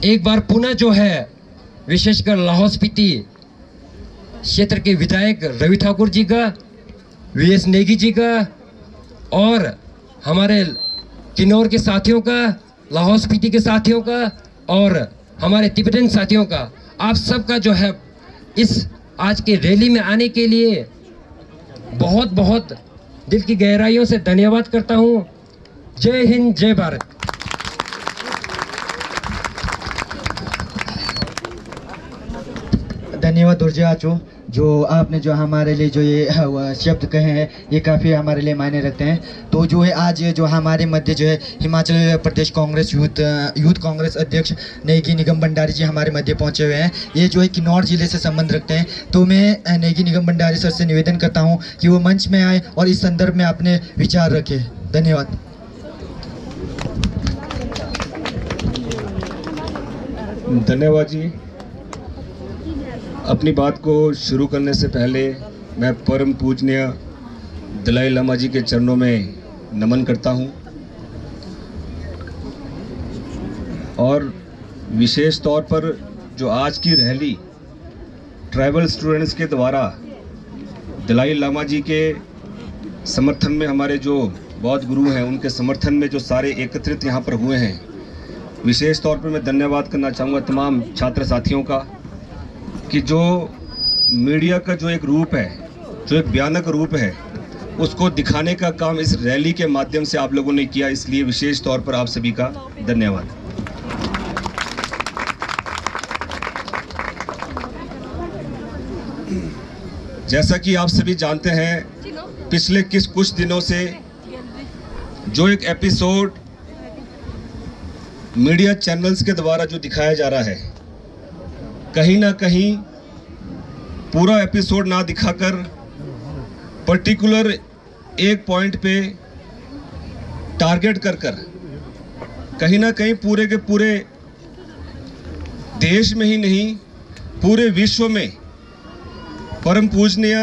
एक बार पुनः जो है विशेषकर लाहौल स्पीति क्षेत्र के विधायक रवि ठाकुर जी का, वीएस नेगी जी का और हमारे किन्नौर के साथियों का, लाहौल स्पीति के साथियों का और हमारे तिब्बतन साथियों का, आप सबका जो है इस आज के रैली में आने के लिए बहुत बहुत दिल की गहराइयों से धन्यवाद करता हूँ। जय हिंद, जय भारत। धन्यवाद दुर्जय आचो, जो आपने जो हमारे लिए जो ये शब्द कहे हैं ये काफ़ी हमारे लिए मायने रखते हैं। तो जो है आज जो हमारे मध्य जो है हिमाचल प्रदेश कांग्रेस यूथ कांग्रेस अध्यक्ष नेगी निगम भंडारी जी हमारे मध्य पहुंचे हुए हैं। ये जो है किन्नौर जिले से संबंध रखते हैं। तो मैं नेगी निगम भंडारी सर से निवेदन करता हूं कि वो मंच में आए और इस संदर्भ में अपने विचार रखें। धन्यवाद। धन्यवाद जी। अपनी बात को शुरू करने से पहले मैं परम पूजनीय दलाई लामा जी के चरणों में नमन करता हूं और विशेष तौर पर जो आज की रैली ट्राइबल स्टूडेंट्स के द्वारा दलाई लामा जी के समर्थन में, हमारे जो बौद्ध गुरु हैं उनके समर्थन में जो सारे एकत्रित यहाँ पर हुए हैं, विशेष तौर पर मैं धन्यवाद करना चाहूँगा तमाम छात्र साथियों का कि जो मीडिया का जो एक रूप है, जो एक भयानक रूप है, उसको दिखाने का काम इस रैली के माध्यम से आप लोगों ने किया। इसलिए विशेष तौर पर आप सभी का धन्यवाद। जैसा कि आप सभी जानते हैं, पिछले कुछ दिनों से जो एक एपिसोड मीडिया चैनल्स के द्वारा जो दिखाया जा रहा है, कहीं ना कहीं पूरा एपिसोड ना दिखाकर पर्टिकुलर एक पॉइंट पे टारगेट कर कहीं ना कहीं पूरे के पूरे देश में ही नहीं पूरे विश्व में परम पूजनीय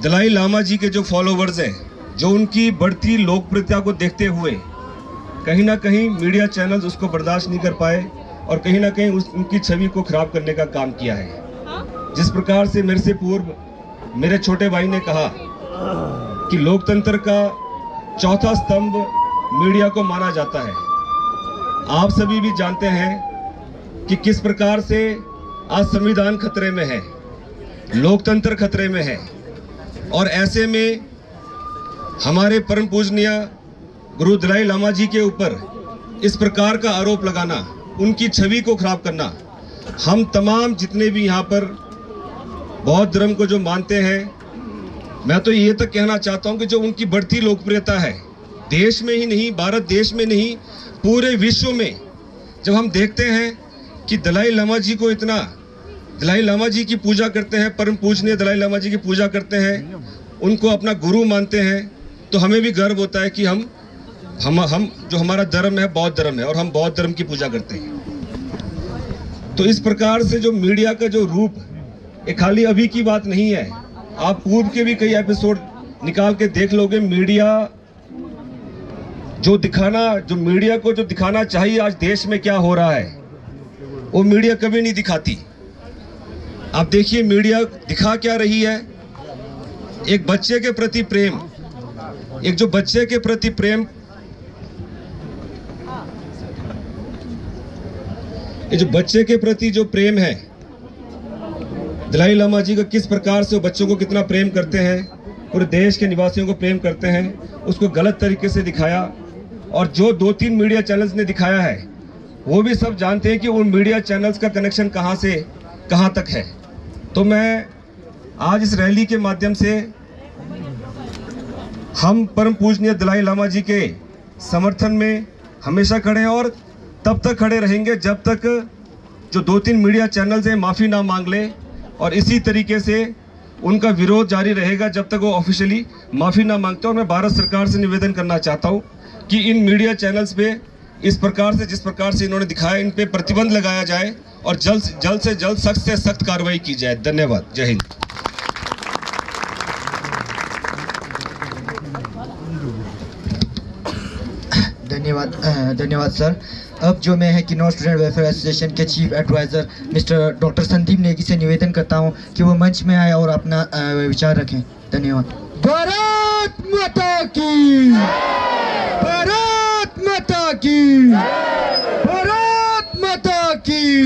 दलाई लामा जी के जो फॉलोवर्स हैं, जो उनकी बढ़ती लोकप्रियता को देखते हुए कहीं ना कहीं मीडिया चैनल्स उसको बर्दाश्त नहीं कर पाए और कहीं ना कहीं उनकी छवि को खराब करने का काम किया है। जिस प्रकार से मेरे से पूर्व मेरे छोटे भाई ने कहा कि लोकतंत्र का चौथा स्तंभ मीडिया को माना जाता है। आप सभी भी जानते हैं कि किस प्रकार से आज संविधान खतरे में है, लोकतंत्र खतरे में है और ऐसे में हमारे परम पूजनीय गुरु दलाई लामा जी के ऊपर इस प्रकार का आरोप लगाना, उनकी छवि को खराब करना, हम तमाम जितने भी यहाँ पर बौद्ध धर्म को जो मानते हैं, मैं तो ये तक कहना चाहता हूँ कि जो उनकी बढ़ती लोकप्रियता है देश में ही नहीं, भारत देश में नहीं, पूरे विश्व में, जब हम देखते हैं कि दलाई लामा जी को इतना, दलाई लामा जी की पूजा करते हैं, परम पूजनीय दलाई लामा जी की पूजा करते हैं, उनको अपना गुरु मानते हैं, तो हमें भी गर्व होता है कि हम जो हमारा धर्म है बौद्ध धर्म है और हम बौद्ध धर्म की पूजा करते हैं। तो इस प्रकार से जो मीडिया का जो रूप, ये खाली अभी की बात नहीं है, आप पूर्व के भी कई एपिसोड निकाल के देख लोगे। मीडिया जो मीडिया को जो दिखाना चाहिए आज देश में क्या हो रहा है, वो मीडिया कभी नहीं दिखाती। आप देखिए मीडिया दिखा क्या रही है, एक बच्चे के प्रति प्रेम, एक जो बच्चे के प्रति प्रेम कि जो बच्चे के प्रति जो प्रेम है, दलाई लामा जी का किस प्रकार से वो बच्चों को कितना प्रेम करते हैं, पूरे देश के निवासियों को प्रेम करते हैं, उसको गलत तरीके से दिखाया। और जो 2-3 मीडिया चैनल्स ने दिखाया है, वो भी सब जानते हैं कि उन मीडिया चैनल्स का कनेक्शन कहाँ से कहाँ तक है। तो मैं आज इस रैली के माध्यम से हम परम पूजनीय दलाई लामा जी के समर्थन में हमेशा खड़े हैं और तब तक खड़े रहेंगे जब तक जो 2-3 मीडिया चैनल्स हैं माफ़ी ना मांग ले, और इसी तरीके से उनका विरोध जारी रहेगा जब तक वो ऑफिशियली माफ़ी ना मांगते। और मैं भारत सरकार से निवेदन करना चाहता हूँ कि इन मीडिया चैनल्स पे इस प्रकार से, जिस प्रकार से इन्होंने दिखाया, इन पे प्रतिबंध लगाया जाए और जल्द से जल्द सख्त से सख्त कार्रवाई की जाए। धन्यवाद। जय हिंद। धन्यवाद सर। अब जो मैं है किन्नौर स्टूडेंट वेलफेयर एसोसिएशन के chief adviser mister doctor Sandeep Negi से निवेदन करता हूं कि वो मंच में आए और अपना विचार रखें। धन्यवाद। भारत माता की, भारत माता की, भारत माता की।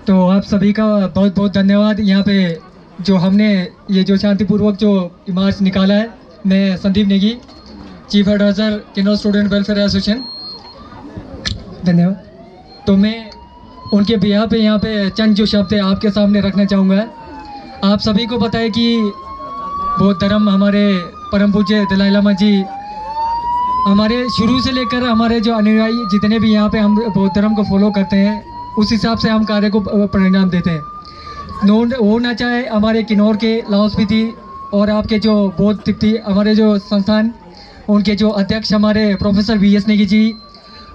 तो आप सभी का बहुत बहुत धन्यवाद। यहाँ पे जो हमने ये जो शांतिपूर्वक जो मार्च निकाला है, मैं Sandeep Negi, chief adviser Kinnaur student welfare association, धन्यवाद। तो मैं उनके बिहार पे यहाँ पे चंद जो शब्द है आपके सामने रखना चाहूँगा। आप सभी को पता है कि बौद्ध धर्म, हमारे परम पूज्य दलाई लामा जी, हमारे शुरू से लेकर हमारे जो अनुयायी जितने भी यहाँ पे हम बौद्ध धर्म को फॉलो करते हैं, उस हिसाब से हम कार्य को परिणाम देते हैं। हो ना चाहे हमारे किन्नौर के लाहौल स्पीति और आपके जो बौद्ध तिब्बती हमारे जो संस्थान, उनके जो अध्यक्ष हमारे प्रोफेसर VS नेगी जी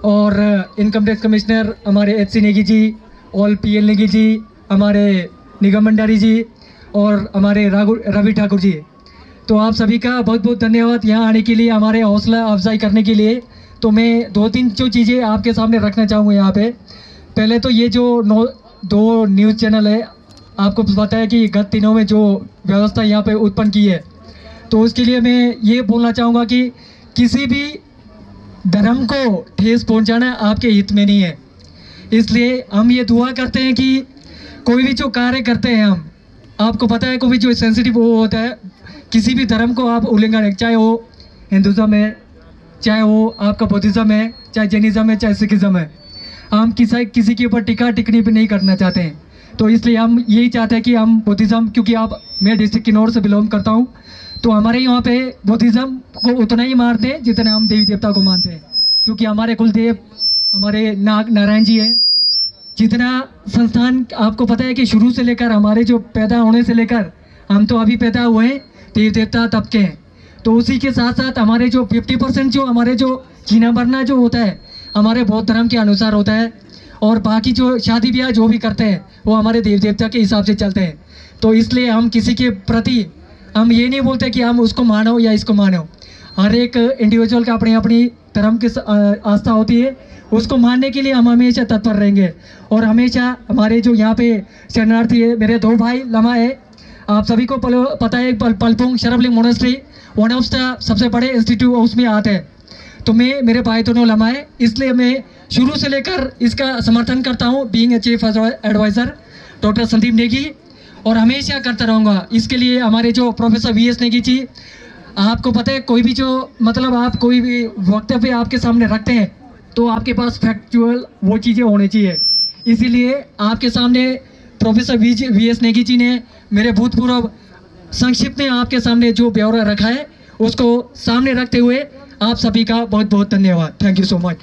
और इनकम टैक्स कमिश्नर हमारे HC Negi ji, all PL Negi ji, हमारे निगम भंडारी जी और हमारे रवि ठाकुर जी। तो आप सभी का बहुत बहुत धन्यवाद यहाँ आने के लिए, हमारे हौसला अफजाई करने के लिए। तो मैं 2-3 जो चीज़ें आपके सामने रखना चाहूँगा यहाँ पे। पहले तो ये जो 2 न्यूज़ चैनल है, आपको पता है कि गत दिनों में जो व्यवस्था यहाँ पे उत्पन्न की है, तो उसके लिए मैं ये बोलना चाहूँगा कि किसी भी धर्म को ठेस पहुँचाना आपके हित में नहीं है। इसलिए हम ये दुआ करते हैं कि कोई भी जो कार्य करते हैं हम, आपको पता है कोई भी जो सेंसिटिव वो होता है, किसी भी धर्म को आप उल्लंघन, चाहे वो हिंदुज़म है, चाहे वो आपका बौद्धिज़्म है, चाहे जैनिज़्म है, चाहे सिखिज़्म है, हम किसी के ऊपर टिक्का टिप्पणी भी नहीं करना चाहते हैं। तो इसलिए हम यही चाहते हैं कि हम बौद्धिज़्म, क्योंकि मैं डिस्ट्रिक्ट किन्नौर से बिलोंग करता हूँ, तो हमारे यहाँ पे बौद्धिज़्म को उतना ही मारते हैं जितना हम देवी देवता को मानते हैं, क्योंकि हमारे कुलदेव हमारे नारायण जी हैं। जितना संस्थान आपको पता है कि शुरू से लेकर हमारे जो पैदा होने से लेकर हम तो अभी पैदा हुए हैं देवी देवता तब के हैं, तो उसी के साथ साथ हमारे जो 50% जो हमारे जो जीना मरना जो होता है हमारे बौद्ध धर्म के अनुसार होता है, और बाकी जो शादी ब्याह जो भी करते हैं वो हमारे देवी देवता के हिसाब से चलते हैं। तो इसलिए हम किसी के प्रति हम ये नहीं बोलते कि हम उसको मानो या इसको मानो। हर एक इंडिविजुअल का अपनी अपनी धर्म की आस्था होती है, उसको मानने के लिए हम हमेशा तत्पर रहेंगे। और हमेशा हमारे जो यहाँ पे शरणार्थी है, मेरे 2 भाई लमा है, आप सभी को पता है पलपुंग शरबलिंग मोनेस्ट्री वन ऑफ द सबसे बड़े इंस्टीट्यूट उसमें आते हैं। तो मेरे भाई दोनों लमा है, इसलिए मैं शुरू से लेकर इसका समर्थन करता हूँ, being a chief adviser doctor Sandeep Negi, और हमेशा करता रहूँगा। इसके लिए हमारे जो प्रोफेसर VS नेगी जी, आपको पता है कोई भी जो मतलब आप कोई भी वक्तव्य आपके सामने रखते हैं तो आपके पास फैक्चुअल वो चीज़ें होनी चाहिए। इसीलिए आपके सामने प्रोफेसर VS नेगी जी ने मेरे भूतपूर्व संक्षिप्त में आपके सामने जो ब्यौरा रखा है उसको सामने रखते हुए आप सभी का बहुत बहुत धन्यवाद। Thank you so much.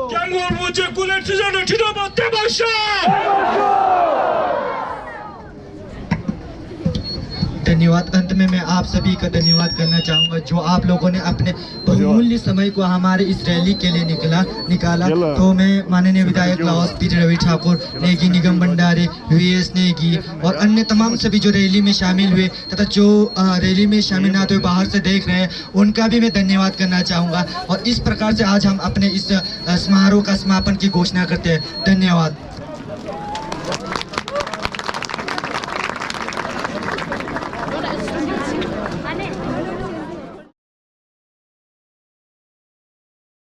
江国武这过来吃上的吃到饱，对吧？是。धन्यवाद। अंत में मैं आप सभी का धन्यवाद करना चाहूँगा जो आप लोगों ने अपने बहुमूल्य समय को हमारे इस रैली के लिए निकाला। तो मैं माननीय विधायक लाहौल स्पीति रवि ठाकुर नेगी, निगम भंडारी, VS नेगी और अन्य तमाम सभी जो रैली में शामिल हुए तथा जो रैली में शामिल ना तो बाहर से देख रहे हैं उनका भी मैं धन्यवाद करना चाहूँगा। और इस प्रकार से आज हम अपने इस समारोह का समापन की घोषणा करते हैं। धन्यवाद।